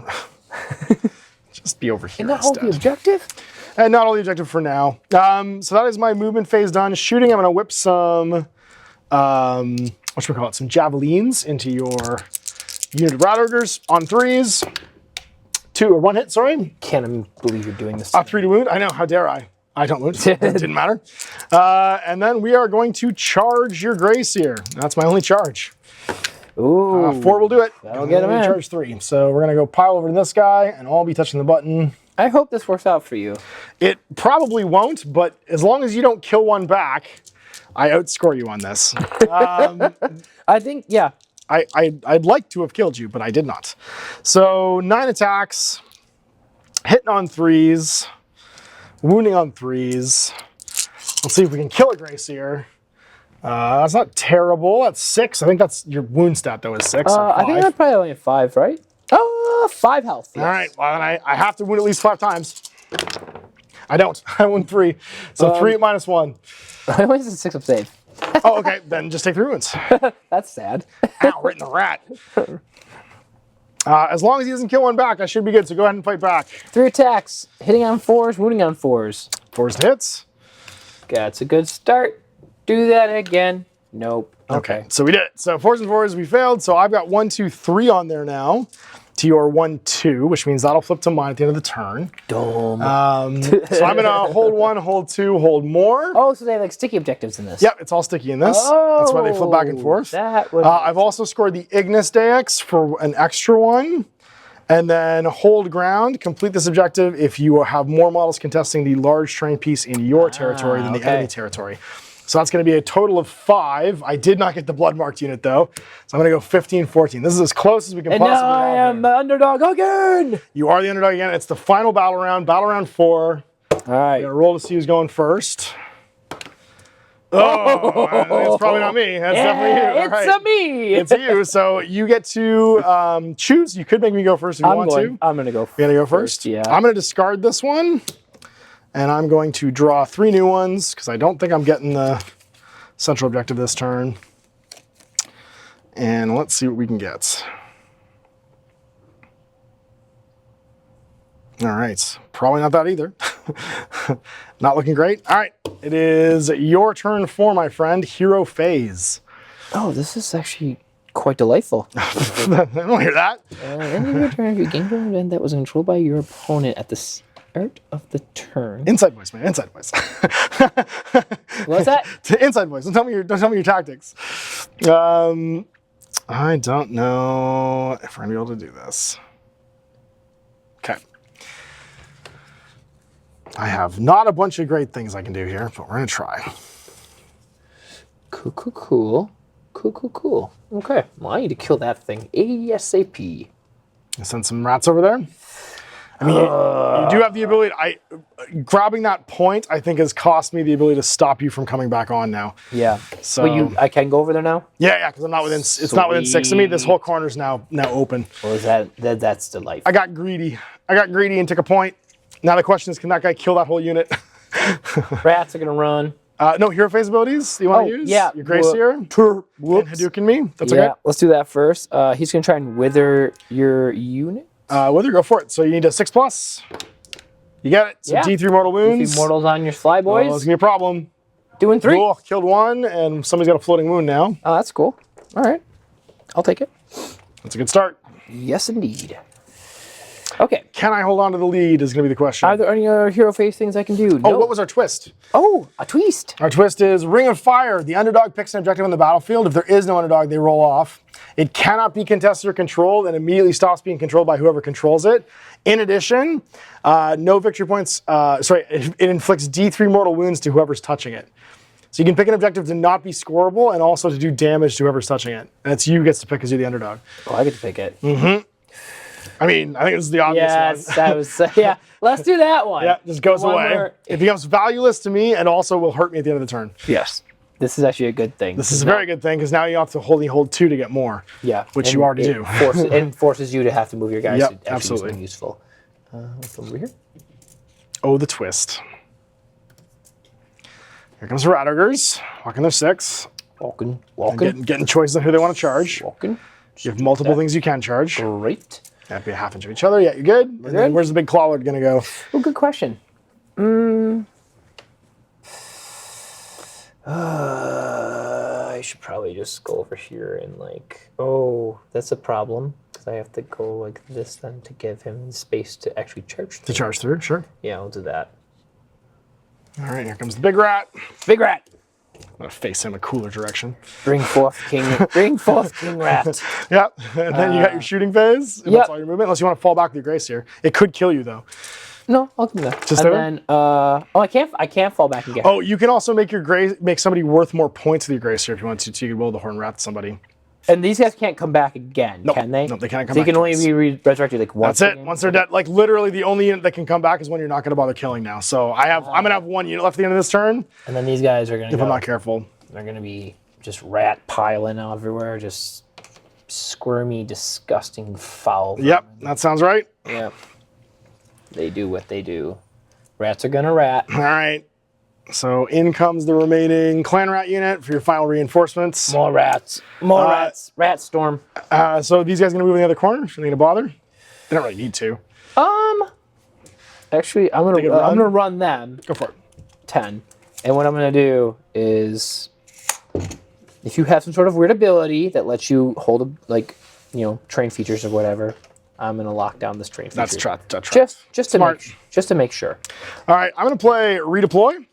Just be over here. And not hold the objective? And not hold the objective for now. So that is my movement phase done. Shooting, I'm gonna whip some, some javelins into your unit of Rat-Ogres on 3s. 2 or 1 hit, sorry. Can't even believe you're doing this. 3 to wound, I know, how dare I? I don't wound, it didn't matter. And then we are going to charge your Gracier. That's my only charge. Ooh. 4 will do it. That'll get him in. Charge 3. So we're gonna go pile over to this guy and I'll be touching the button. I hope this works out for you. It probably won't, but as long as you don't kill one back, I outscore you on this. I think, yeah. I'd like to have killed you, but I did not. So 9 attacks, hitting on 3s, wounding on 3s. Let's see if we can kill a Gracier. That's not terrible. That's 6. I think that's your wound stat though is 6. I think I'm probably only at 5, right? 5 health. Yes. All right. Well, then I have to wound at least 5 times. I don't. I wound 3. So 3 at -1. I only have 6 of save. Oh, okay. Then just take 3 wounds. That's sad. Ow, right in the rat. As long as he doesn't kill one back, I should be good. So go ahead and fight back. 3 attacks, hitting on 4s, wounding on 4s. 4s to hits. That's a good start. Do that again. Nope. Okay. So we did it. So 4s and 4s, we failed. So I've got 1, 2, 3 on there now. To your 1, 2, which means that'll flip to mine at the end of the turn. Dumb. So I'm gonna hold 1, hold 2, hold more. Oh, so they have like sticky objectives in this. Yep, it's all sticky in this. That's why they flip back and forth. That would I've also scored the Ignis Dex for an extra 1. And then hold ground, complete this objective if you have more models contesting the large terrain piece in your territory than the enemy territory. So that's going to be a total of 5. I did not get the blood marked unit though. So I'm going to go 15, 14. This is as close as we can possibly get. And now I am the underdog again. You are the underdog again. It's the final battle round 4. All right. I'm going to roll to see who's going first. Oh, it's probably not me. That's definitely you. It's me. It's you. So you get to choose. You could make me go first if you want to. I'm going to go first. You're going to go first? Yeah. I'm going to discard this one. And I'm going to draw 3 new ones because I don't think I'm getting the central objective this turn. And let's see what we can get. All right, probably not that either. Not looking great. All right, it is your turn for my friend, Hero Phase. Oh, this is actually quite delightful. I don't hear that. End of your turn, if you gained an event that was controlled by your opponent at the start of the turn. Inside voice, man. Inside voice. What's that? Inside voice. Don't tell me your tactics. I don't know if we're gonna be able to do this. Okay. I have not a bunch of great things I can do here, but we're gonna try. Cool. Okay. Well, I need to kill that thing ASAP. Send some rats over there. I mean, you do have the ability. Grabbing that point, I think, has cost me the ability to stop you from coming back on now. Yeah. So I can go over there now. Yeah, because I'm not within. It's not within 6 of me. This whole corner's now open. Well, that's delightful. I got greedy. and took a point. Now the question is, can that guy kill that whole unit? Rats are gonna run. No hero phase abilities. Do you want to use? Yeah. Your Gracier. Whoops. And Hadouken me. That's yeah. okay. Let's do that first. He's gonna try and wither your unit. Wither, go for it. So you need a 6+. You got it. So Yeah. D3 mortal wounds. 3 mortals on your fly boys. Oh, it's gonna be a problem. Doing 3. Cool. Killed 1, and somebody's got a floating wound now. Oh, that's cool. All right. I'll take it. That's a good start. Yes, indeed. Okay. Can I hold on to the lead is going to be the question. Are there any other hero face things I can do? Oh, No. what was our twist? Oh, a twist. Our twist is Ring of Fire. The underdog picks an objective on the battlefield. If there is no underdog, they roll off. It cannot be contested or controlled and immediately stops being controlled by whoever controls it. In addition, no victory points. It inflicts D3 mortal wounds to whoever's touching it. So you can pick an objective to not be scoreable and also to do damage to whoever's touching it. And it's you gets to pick because you're the underdog. Oh, I get to pick it. Mm-hmm. I mean, I think it's the obvious one. That was, yeah. Let's do that one. Yeah, just goes away. It becomes valueless to me and also will hurt me at the end of the turn. Yes. This is actually a good thing. This is a very good thing because now you have to hold 2 to get more. Yeah. Which you already do. It forces you to have to move your guys Yep, to actually do something useful. What's over here? Oh, the twist. Here comes the Radogers, walking their 6. Walking. Getting choices on who they want to charge. Walking. You have multiple things you can charge. Great. That'd be a half inch of each other. Yeah, you're good. And then where's the big clawwood going to go? Oh, good question. I should probably just go over here and that's a problem because I have to go like this then to give him space to actually charge through. To charge through, sure. Yeah, I'll do that. All right, here comes the big rat. Big rat. I'm gonna face him a cooler direction. Bring forth King Rat. Yep, and then you got your shooting phase. That's all your movement, unless you want to fall back with your grace here. It could kill you though. No, I'll do that. Just and then, I can't fall back and get. Oh, you can also make your grace, make somebody worth more points with your grace here if you want to. So you can will the horn rat to somebody. And these guys can't come back again, can they? No, they can't come back. So you can only twice. be resurrected like once. That's it. Once they're dead, like literally the only unit that can come back is one you're not going to bother killing now. So I'm gonna have 1 unit left at the end of this turn. And then these guys are gonna. If I'm not careful, they're gonna be just rat piling out everywhere, just squirmy, disgusting, foul. Yep, that sounds right. Yep. They do what they do. Rats are gonna rat. All right. So in comes the remaining clan rat unit for your final reinforcements. More rats. More rats. Rat storm. So these guys are gonna move in the other corner. So they gonna bother? They don't really need to. Actually, I'm gonna run them. Go for it. 10. And what I'm gonna do is, if you have some sort of weird ability that lets you hold train features or whatever, I'm gonna lock down this train feature. That's trap. Just to make sure. All right, I'm gonna play redeploy,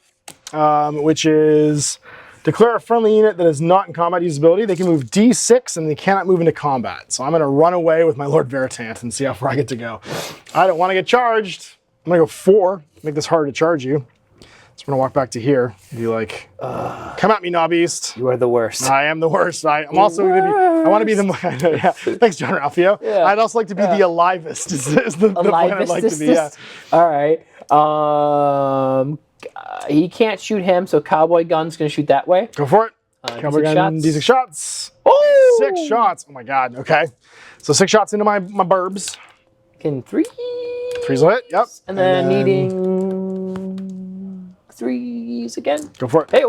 which is declare a friendly unit that is not in combat usability. They can move D6 and they cannot move into combat. So I'm gonna run away with my Lord Veritant and see how far I get to go. I don't want to get charged. I'm gonna go 4. Make this harder to charge you. So I'm gonna walk back to here and be like, come at me, Knob East. You are the worst. I am the worst. I'm also going to be, I want to be the, yeah. Thanks, John Ralphio. Yeah. I'd also like to be the alivest is the point I'd like to be, yeah. All right. He can't shoot him, so Cowboy Gun's going to shoot that way. Go for it. Cowboy Gun, D6 shots. Oh! 6 shots. Oh my God, okay. So 6 shots into my burbs. Can 3. 3's a hit, yep. And then needing 3s again. Go for it. Hey,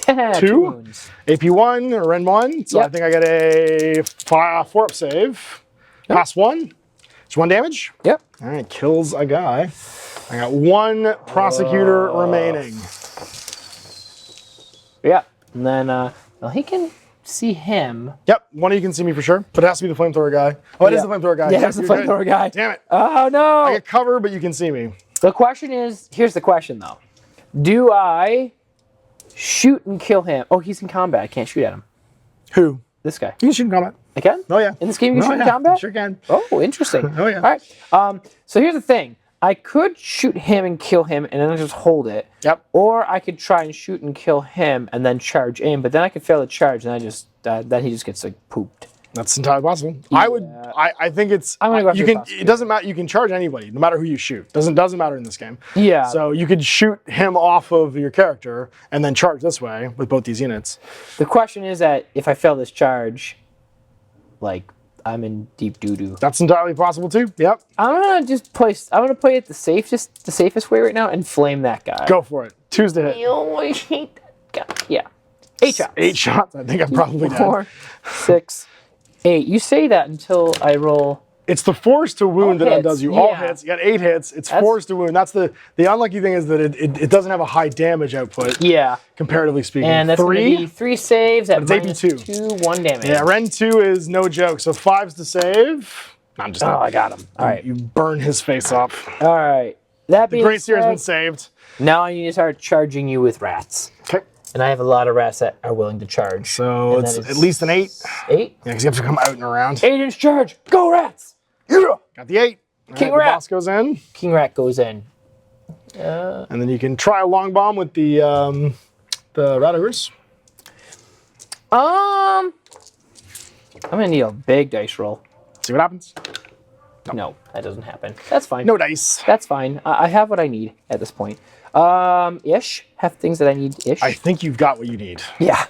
2. AP1 or Ren1. So I think I get a 4-up save. Yep. Pass 1. It's 1 damage. Yep. All right, kills a guy. I got 1 prosecutor remaining. Yeah. And then he can see him. Yep, one of you can see me for sure, but it has to be the flamethrower guy. Oh, it is the flamethrower guy. Yeah, it's the flamethrower guy. Damn it. Oh, no. I get cover, but you can see me. The question is, here's the question, though. Do I shoot and kill him? Oh, he's in combat. I can't shoot at him. Who? This guy. You can shoot in combat. I can? Oh, yeah. In this game, you can shoot in combat? Sure can. Oh, interesting. Oh, yeah. All right. So here's the thing. I could shoot him and kill him and then I just hold it. Yep. Or I could try and shoot and kill him and then charge in, but then I could fail the charge and then he just gets like pooped. That's entirely possible. Yeah. I think it's, I'm gonna go you can, it doesn't matter, you can charge anybody, no matter who you shoot. Doesn't matter in this game. Yeah. So you could shoot him off of your character and then charge this way with both these units. The question is that if I fail this charge, like, I'm in deep doo-doo. That's entirely possible too. Yep. I'm gonna play it the safest way right now and flame that guy. Go for it. 2's to hit. I hate that guy. Yeah. 8 shots. 8 shots. I think I'm probably dead. 4, 6, 8. You say that until I roll. It's the force to wound that undoes you. Yeah. All hits. You got 8 hits. It's force to wound. That's the unlucky thing is that it doesn't have a high damage output. Yeah. Comparatively speaking. And that's 3. gonna be 3 saves at It's minus AP2. 2, 1 damage. Yeah, Ren 2 is no joke. So 5's to save. I'm just. Oh, I got him. All right. You burn his face up. All right. That The being Great Seer has been said, saved. now I need to start charging you with rats. Okay. And I have a lot of rats that are willing to charge. So And it's that is at least an 8. 8? Yeah, because you have to come out and around. 8-inch charge. Go rats. Yeah. Got the 8. King the rat. boss goes in. King rat goes in. And then you can try a long bomb with the rat ogres. I'm gonna need a big dice roll. See what happens. No, that doesn't happen. That's fine. No dice. That's fine. I have what I need at this point. Ish. Have things that I need ish. I think you've got what you need. Yeah.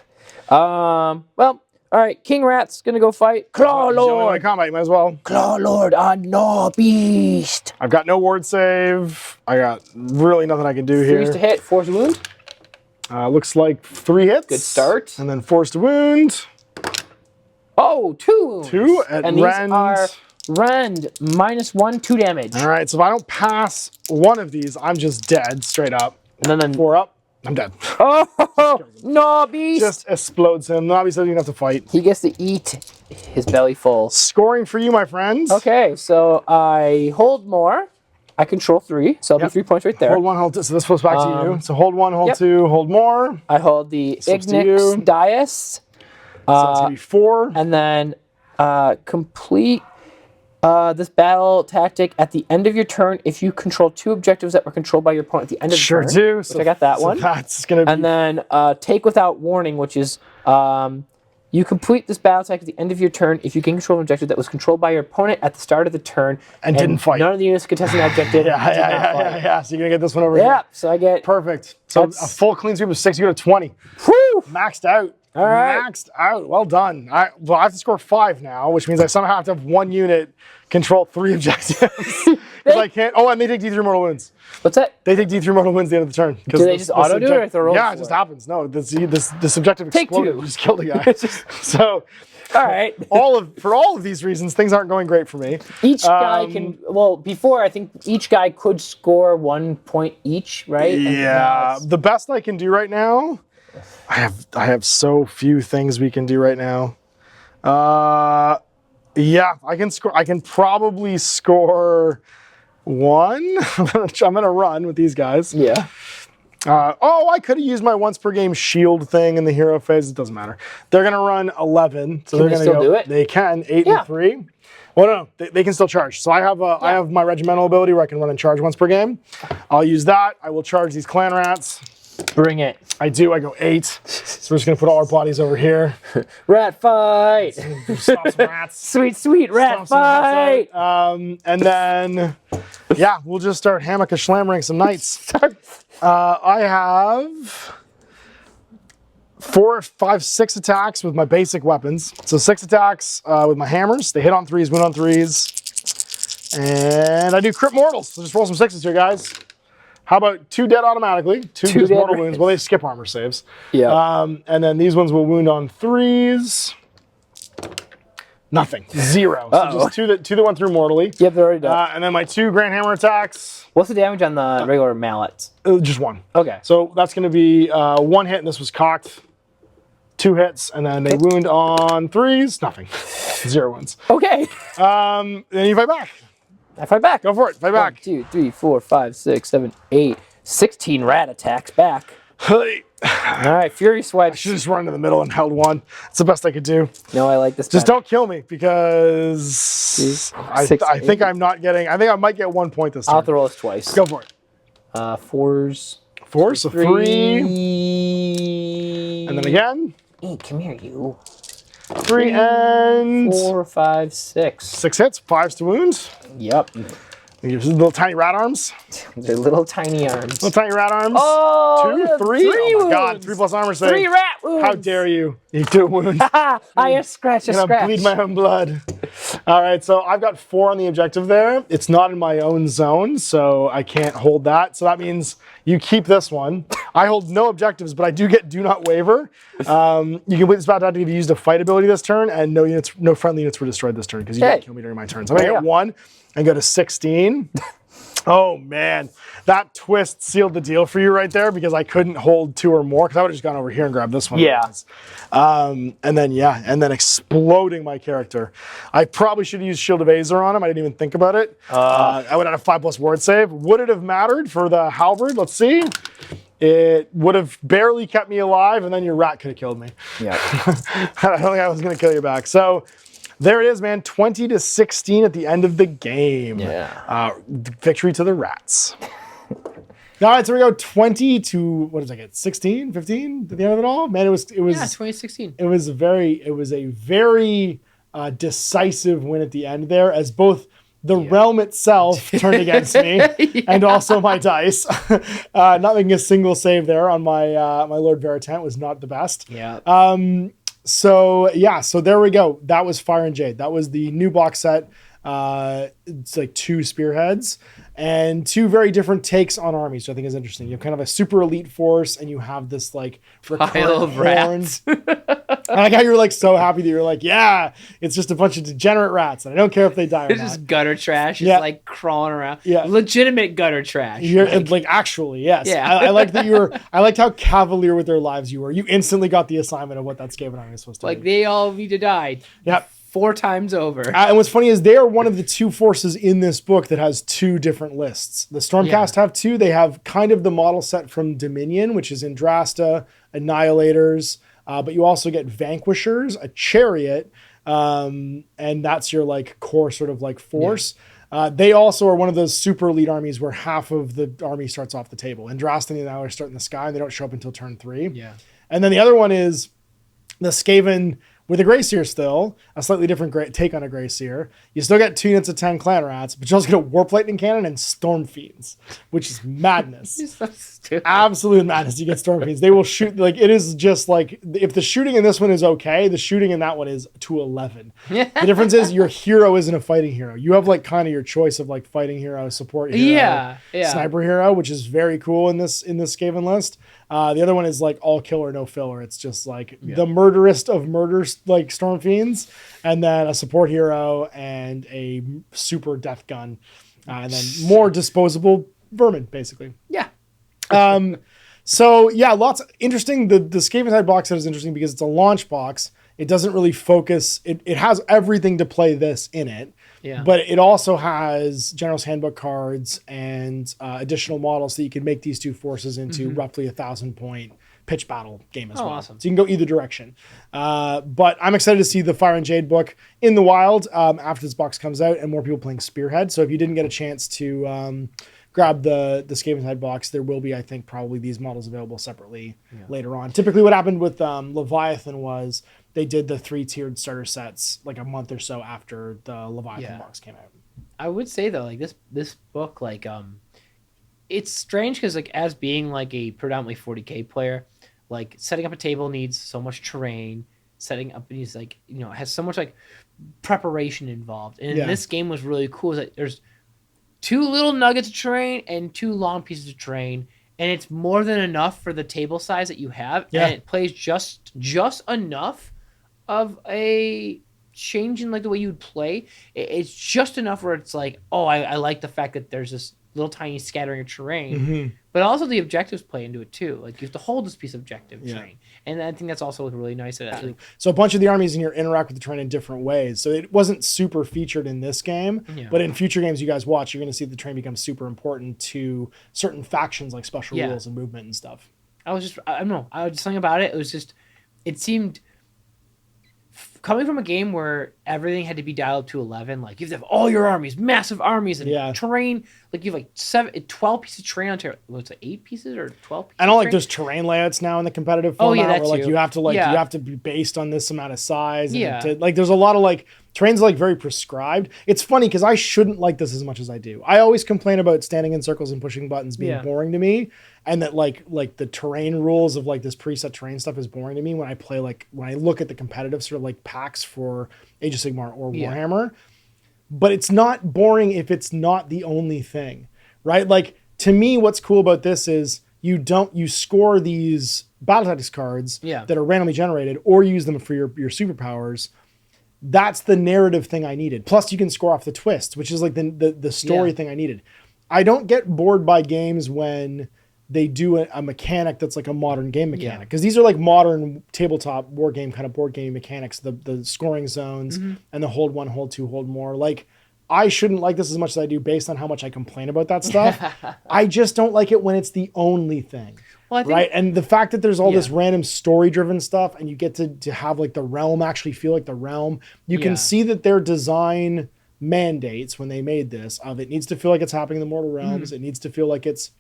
Well, all right. King Rat's gonna go fight. Claw He's the only way Lord. to combat, you might as well. Claw Lord on Law Beast. I've got no ward save. I got really nothing I can do 3s to here. hit, 4 to wound. Looks like 3 hits. Good start. And then 4 to wound. Oh, 2 wounds. 2 at And these rend. are rend -1, 2 damage. All right, so if I don't pass one of these, I'm just dead, straight up. And then 4 up, I'm dead. oh, no beast. Just explodes him. Nobby doesn't even have to fight. He gets to eat his belly full. Scoring for you, my friends. Okay, so I hold more. I control 3, so that'll be 3 points right there. Hold 1, hold 2. So this flips back to you. So hold 1, hold yep. 2, hold more. I hold the Flips to Ignix you. Dias. So that's going to be 4. And then complete this battle tactic at the end of your turn if you control 2 objectives that were controlled by your opponent at the end of the Sure turn. do. Which I got that so one. That's going to be... And then take without warning, which is you complete this battle attack at the end of your turn if you can control an objective that was controlled by your opponent at the start of the turn And didn't fight. None of the units contesting that objective. Yeah. So you're going to get this one over here. Yeah, so I get Perfect. So a That's- full clean sweep of 6, you go to 20. Whew! Maxed out. All right. Maxed out. Well done. I have to score 5 now, which means I somehow have to have 1 unit control 3 objectives. Because I can't. Oh, and they take D3 mortal wounds. What's that? They take D3 mortal wounds at the end of the turn. Do they just auto do it or if they're rolled Yeah, for it just it? happens. No, this objective Take exploded. 2. You just killed a guy. So All right. for all of these reasons, things aren't going great for me. Each guy can, well, before I think each guy could score 1 point each, right? And Yeah, now it's- the best I can do right now. I have so few things we can do right now. Yeah, I can score. I can probably score 1. I'm gonna run with these guys. Yeah. I could have used my once per game shield thing in the hero phase. It doesn't matter. They're gonna run 11, so Can they're they gonna still do it? They can 8 Yeah. and 3. Well, no, they can still charge. So I have my regimental ability where I can run and charge once per game. I'll use that. I will charge these clan rats. Bring it. I do. I go 8. So we're just gonna put all our bodies over here. Rat fight. Stop some rats. Sweet, sweet rat Stomp some fight. rats out. And then, yeah, we'll just start hammock a schlammering some knights. I have 4, 5, 6 attacks with my basic weapons. So 6 attacks with my hammers. They hit on 3s, win on 3s. And I do crit mortals. So just roll some 6s here, guys. How about 2 dead automatically? 2 just dead mortal right. wounds. Well, they skip armor saves. Yeah. And then these ones will wound on 3s. Nothing. 0. So just 2 that went through mortally. Yep, they're already done. And then my 2 grand hammer attacks. What's the damage on the regular mallets? Just 1. Okay. So that's going to be 1 hit, and this was cocked. 2 hits, and then they wound on 3s. Nothing. 0 wounds. Okay. Then you fight back. I fight back. Go for it. Fight 1, back. 2, 3, 4, 5, 6, 7, 8, 16 rat attacks back. Hey. All right, Fury Swipe. Should just run to the middle and held 1. It's the best I could do. No, I like this. Just better. don't kill me because I 6, think 8. I'm not getting. I think I might get 1 point this I'll have time. to roll this twice. Go for it. 4s. 4, so 3. 3. And then again. Hey, come here, you. 3 and 4, 5, 6. 6 hits. 5s to wound. Yep. These little tiny rat arms. They're little tiny arms. Little tiny rat arms. Oh, 2, yeah, 3. Oh my god, wounds. 3 plus armor save. 3 rat wounds. How dare you? You do a wound. I just scratch a I'm gonna scratch. bleed my own blood. All right, so I've got 4 on the objective there. It's not in my own zone, so I can't hold that. So that means you keep this one. I hold no objectives, but I do get do not waver. You can complete this battle if you used a fight ability this turn, and no friendly units were destroyed this turn because you didn't kill me during my turn. So I'm gonna get 1 and go to 16. Oh man, that twist sealed the deal for you right there because I couldn't hold 2 or more because I would have just gone over here and grabbed this one. Yeah. And then exploding my character. I probably should have used Shield of Aether on him. I didn't even think about it. I would have had a 5+ ward save. Would it have mattered for the halberd? Let's see. It would have barely kept me alive, and then your rat could have killed me. Yeah. I don't think I was going to kill you back. So there it is, man. 20-16 at the end of the game. Yeah. Victory to the rats. All right, so we go 20 to, what did I get? 16, 15 at the end of it all? Man, it was 2016. It was a very decisive win at the end there, as both the realm itself turned against me and also my dice. Not making a single save there on my my Lord Veritant was not the best. Yeah. So there we go. That was Fire and Jade. That was the new box set. It's like 2 spearheads and 2 very different takes on armies, which I think is interesting. You have kind of a super elite force, and you have this like pile of rats. I like how you're like so happy that you're like, yeah, it's just a bunch of degenerate rats, and I don't care if they die or It's not. just gutter trash. It's like crawling around. Yeah. Legitimate gutter trash. Like actually, yes. Yeah. I like that I liked how cavalier with their lives you were. You instantly got the assignment of what that Skaven army is supposed to be. Like they all need to die. Yep. 4 times over. And what's funny is they are one of the 2 forces in this book that has 2 different lists. The Stormcast have 2. They have kind of the model set from Dominion, which is Andrasta, Annihilators, but you also get Vanquishers, a Chariot, and that's your like core sort of like force. Yeah. They also are one of those super elite armies where half of the army starts off the table. Andrasta and the Annihilators start in the sky, and they don't show up until turn 3. Yeah. And then the other one is the Skaven with a Grey Seer still, a slightly different take on a Grey Seer. You still get 2 units of 10 Clan Rats, but you also get a Warp Lightning Cannon and Storm Fiends, which is madness. It's so stupid. Absolute madness. You get Storm Fiends. They will shoot, like, it is just like, if the shooting in this one is okay, the shooting in that one is to 11. The difference is your hero isn't a fighting hero. You have, like, kind of your choice of, like, fighting hero, support hero, sniper hero, which is very cool in this Skaven list. The other one is like all kill or no filler. It's just like the murderest of murders, like Storm Fiends, and then a support hero and a super death gun, and then more disposable vermin, basically. Yeah. So yeah, lots interesting. The Skaventide box set is interesting because it's a launch box. It doesn't really focus. It has everything to play this in it. Yeah. But it also has General's Handbook cards and additional models that you can make these 2 forces into roughly 1,000-point pitch battle game as well. Awesome. So you can go either direction. But I'm excited to see the Fire and Jade book in the wild after this box comes out and more people playing Spearhead. So if you didn't get a chance to grab the Skaventide box, there will be, I think, probably these models available separately later on. Typically what happened with Leviathan was they did the 3-tiered starter sets like a month or so after the Leviathan box came out. I would say though, like this book, like it's strange because like as being like a predominantly 40K player, like setting up a table needs so much terrain. Setting up needs like it has so much like preparation involved. And this game was really cool is that there's 2 little nuggets of terrain and 2 long pieces of terrain, and it's more than enough for the table size that you have, and it plays just enough of a change in like the way you would play. It's just enough where it's like, oh, I like the fact that there's this little tiny scattering of terrain, but also the objectives play into it too. Like you have to hold this piece of objective terrain, and I think that's also really nice. So a bunch of the armies in here interact with the terrain in different ways. So it wasn't super featured in this game, but in future games you guys watch, you're going to see the terrain become super important to certain factions like special rules and movement and stuff. I don't know. I was just something about it. It seemed coming from a game where everything had to be dialed up to 11, like you have to have all your armies, massive armies, and terrain. Like you have like 12 pieces of terrain on terrain. What's it, 8 pieces or 12 pieces? I don't like there's terrain layouts now in the competitive format that where like too. you have to you have to be based on this amount of size. And like there's a lot of like terrain's like very prescribed. It's funny because I shouldn't like this as much as I do. I always complain about standing in circles and pushing buttons being boring to me, and that like the terrain rules of like this preset terrain stuff is boring to me when I play when I look at the competitive sort of like packs for Age of Sigmar or Warhammer. But it's not boring if it's not the only thing, right? Like to me, what's cool about this is you score these battle tactics cards that are randomly generated or use them for your superpowers. That's the narrative thing I needed. Plus you can score off the twist, which is like the story thing I needed. I don't get bored by games when they do a mechanic that's like a modern game mechanic, because these are like modern tabletop war game kind of board game mechanics, the scoring zones and the hold one, hold two, hold more. Like, I shouldn't like this as much as I do based on how much I complain about that stuff. I just don't like it when it's the only thing. Well, I think, right? And the fact that there's all this random story-driven stuff, and you get to have like the realm actually feel like the realm. You can see that their design mandates when they made this of it needs to feel like it's happening in the Mortal Realms. It needs to feel like it's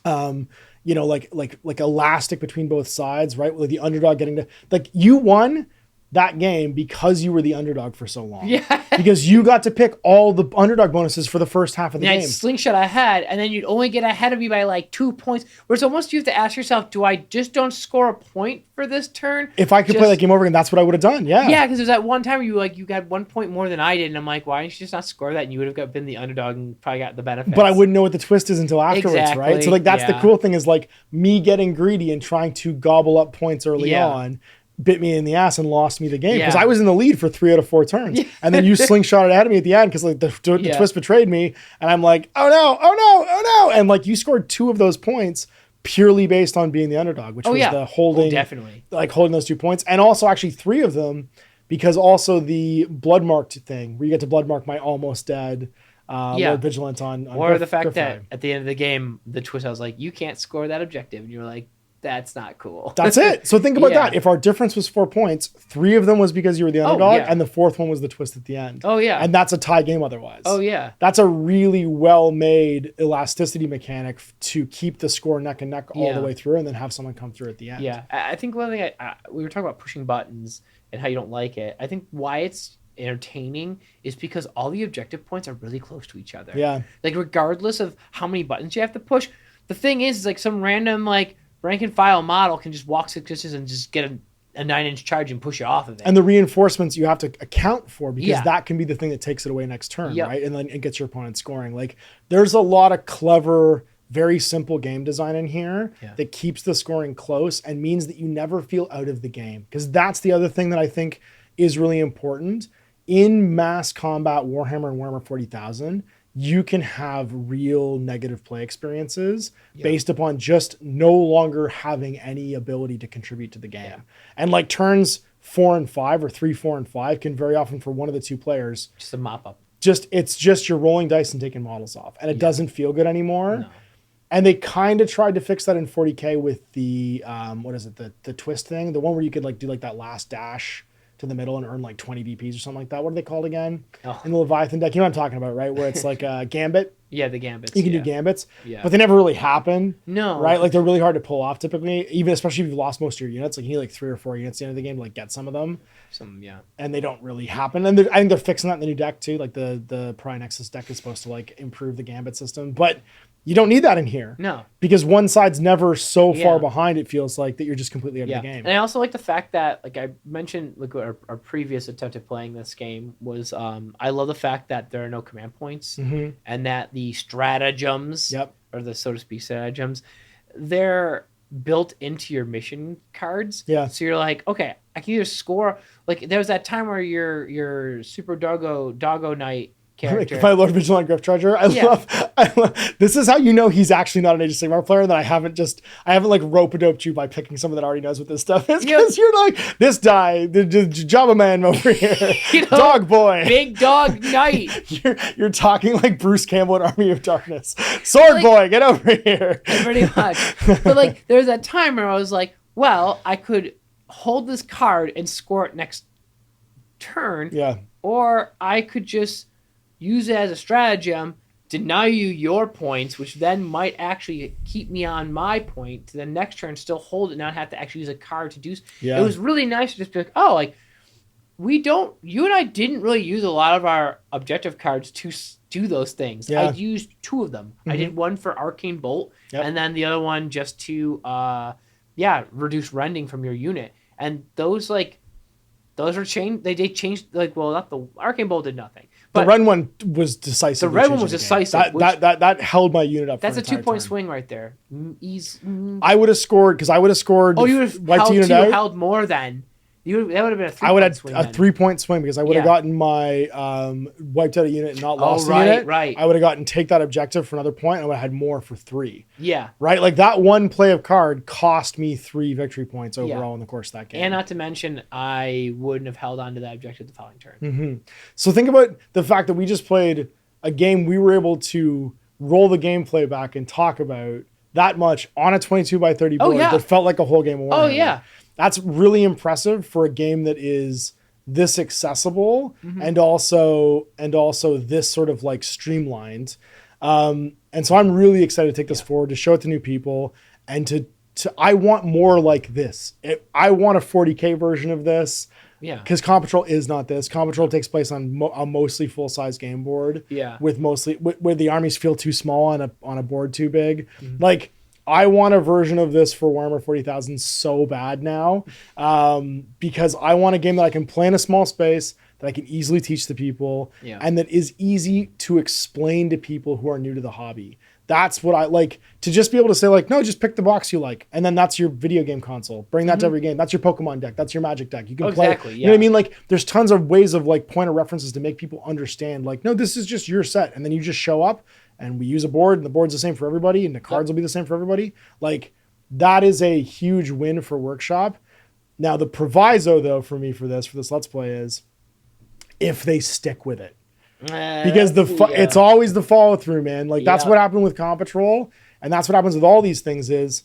you know, like elastic between both sides, right? With the underdog getting to, like, you won that game because you were the underdog for so long. Yeah. Because you got to pick all the underdog bonuses for the first half of the game. Slingshot ahead, and then you'd only get ahead of me by like 2 points. Where it's almost, you have to ask yourself, do I just don't score a point for this turn? If I could play that game over again, that's what I would have done. Yeah. Yeah, because there's that one time where you got 1 point more than I did, and I'm like, why didn't you just not score that? And you would have been the underdog and probably got the benefits. But I wouldn't know what the twist is until afterwards, right? So like that's the cool thing, is like me getting greedy and trying to gobble up points early on bit me in the ass and lost me the game, because I was in the lead for 3 out of 4 turns. And then you slingshotted ahead of me at the end because like the twist betrayed me. And I'm like, oh no. And like you scored 2 of those points purely based on being the underdog, which was the holding, like holding those 2 points. And also actually 3 of them, because also the blood marked thing where you get to blood mark my almost dead more vigilant on or the fact that at the end of the game, the twist, I was like, you can't score that objective. And you were like, that's not cool. That's it. So think about that. If our difference was 4 points, 3 of them was because you were the underdog, and the 4th one was the twist at the end. Oh, yeah. And that's a tie game otherwise. Oh, yeah. That's a really well-made elasticity mechanic to keep the score neck and neck all the way through, and then have someone come through at the end. Yeah. I think one thing, we were talking about pushing buttons and how you don't like it. I think why it's entertaining is because all the objective points are really close to each other. Yeah. Like, regardless of how many buttons you have to push, the thing is like some random, like, rank and file model can just walk 6 inches and just get a 9-inch charge and push you off of it. And the reinforcements you have to account for, because that can be the thing that takes it away next turn, right? And then it gets your opponent scoring. Like, there's a lot of clever, very simple game design in here that keeps the scoring close and means that you never feel out of the game. Because that's the other thing that I think is really important. In mass combat Warhammer and Warhammer 40,000, you can have real negative play experiences based upon just no longer having any ability to contribute to the game. Yeah. And like turns 4 and 5 or 3, 4, and 5 can very often, for one of the 2 players, just a mop up. It's just you're rolling dice and taking models off, and it doesn't feel good anymore. No. And they kind of tried to fix that in 40K with the what is it, the twist thing, the one where you could like do like that last dash to the middle and earn like 20 VPs or something like that. What are they called again? In the Leviathan deck? You know what I'm talking about, right? Where it's like a gambit. Yeah, the gambits. You can do gambits, but they never really happen. No. Right? Like, they're really hard to pull off typically, even especially if you've lost most of your units. Like, you need like 3 or 4 units at the end of the game to like get some of them. And they don't really happen. And I think they're fixing that in the new deck too. Like the Pry Nexus deck is supposed to like improve the gambit system, but you don't need that in here. No. Because one side's never so far behind, it feels like, that you're just completely out of the game. And I also like the fact that, like I mentioned, like our previous attempt at playing this game was, I love the fact that there are no command points, and that the stratagems, or the, so to speak, stratagems, they're built into your mission cards. Yeah. So you're like, okay, I can either score, like there was that time where your Super Doggo Knight character. Like my Lord Vigilant Griff Treasure. I love this is how you know he's actually not an Age of Sigmar player, that I haven't like rope-a-doped you by picking someone that already knows what this stuff is, because you're like, this guy, the Jabba man over here, dog boy, big dog knight. you're talking like Bruce Campbell in Army of Darkness. Sword like, boy, get over here. Pretty much. But like there's that time where I was like, well, I could hold this card and score it next turn. Yeah. Or I could just use it as a stratagem, deny you your points, which then might actually keep me on my point to the next turn, still hold it, not have to actually use a card to do. It was really nice to just be like, oh, like you and I didn't really use a lot of our objective cards to do those things. I used 2 of them. I did one for Arcane Bolt, and then the other one just to reduce rending from your unit. And those are changed. They changed, like, well, not the Arcane Bolt did nothing. But the red one was decisive. The red one was decisive. That held my unit up. That's for a 2-point swing right there. I would have scored, because I would have scored. Oh, you would have held more then. That would have been a 3 I would point have swing a then. 3-point swing because I would have Yeah. gotten my wiped out a unit and not lost a right, unit. right. I would have gotten take that objective for another point. And I would have had more for 3. Yeah. Right? Like that one play of card cost me 3 victory points overall in the course of that game. And not to mention, I wouldn't have held on to that objective the following turn. So think about the fact that we just played a game we were able to roll the gameplay back and talk about that much on a 22 by 30 board yeah. that felt like a whole game of Warhammer. Oh, yeah. That's really impressive for a game that is this accessible and also this sort of like streamlined. And so I'm really excited to take this forward, to show it to new people, and to I want more like this. I want a 40K version of this. Yeah. Because Comp Patrol is not this. Comp Patrol takes place on a mostly full-size game board. Yeah. With mostly where the armies feel too small on a board too big. Like, I want a version of this for Warhammer 40,000 so bad now, because I want a game that I can play in a small space, that I can easily teach to people, and that is easy to explain to people who are new to the hobby. That's what I like, to just be able to say like, no, just pick the box you like. And then that's your video game console. Bring that to every game. That's your Pokemon deck. That's your Magic deck. You can play. Exactly, You know what I mean? Like there's tons of ways of like point of references to make people understand like, no, this is just your set. And then you just show up and we use a board and the board's the same for everybody and the cards will be the same for everybody. Like that is a huge win for Workshop. Now the proviso though for me for this Let's Play is if they stick with it. Because it's always the follow through, man. Like that's what happened with Comp Patrol, and that's what happens with all these things. Is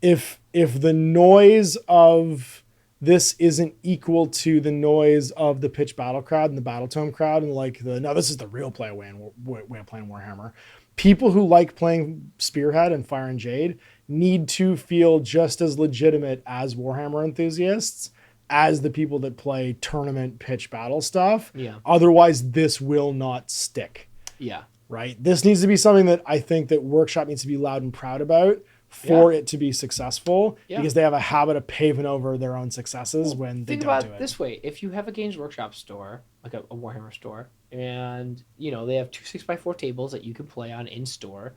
if the noise of this isn't equal to the noise of the pitch battle crowd and the battle tome crowd, and like this is the real way of playing Warhammer. People who like playing Spearhead and Fire and Jade need to feel just as legitimate as Warhammer enthusiasts as the people that play tournament pitch battle stuff. Yeah. Otherwise, this will not stick. Yeah. Right? This needs to be something that I think that Workshop needs to be loud and proud about for it to be successful, because they have a habit of paving over their own successes when they don't do it. Think about it this way. If you have a Games Workshop store, like a Warhammer store, and they have 2 6x4 tables that you can play on in store,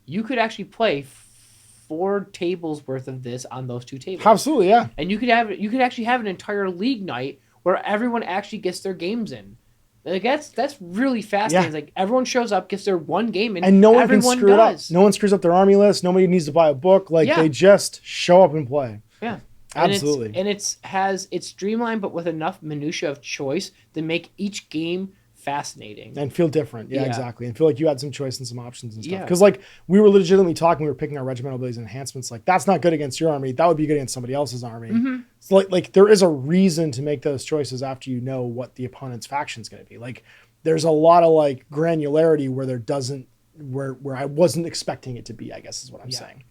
you could actually play 4 tables worth of this on those 2 tables. Absolutely, yeah. And you could actually have an entire league night where everyone actually gets their games in. Like that's really fascinating. Yeah. It's like everyone shows up, gets their one game in, and no one everyone can screw does. it up. No one screws up their army list. Nobody needs to buy a book. Like they just show up and play. Yeah. Absolutely. And it's streamlined, but with enough minutia of choice to make each game fascinating and feel different. Yeah, exactly. And feel like you had some choice and some options and stuff. Yeah. Because like we were legitimately talking, we were picking our regimental abilities and enhancements. Like that's not good against your army. That would be good against somebody else's army. So like there is a reason to make those choices after you know what the opponent's faction is going to be. Like there's a lot of like granularity where there doesn't, where I wasn't expecting it to be, I guess is what I'm saying.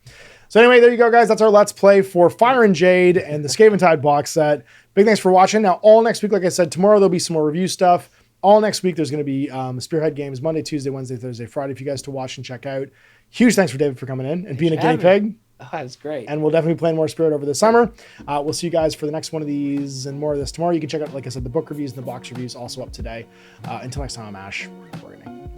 So anyway, there you go, guys. That's our Let's Play for Fire and Jade and the Skaventide box set. Big thanks for watching. Now, all next week, like I said, tomorrow there'll be some more review stuff. All next week, there's going to be Spearhead games Monday, Tuesday, Wednesday, Thursday, Friday for you guys to watch and check out. Huge thanks for David for coming in and being a guinea pig. Oh, that's great. And we'll definitely be playing more Spirit over the summer. We'll see you guys for the next one of these and more of this tomorrow. You can check out, like I said, the book reviews and the box reviews also up today. Until next time, I'm Ash. We're gonna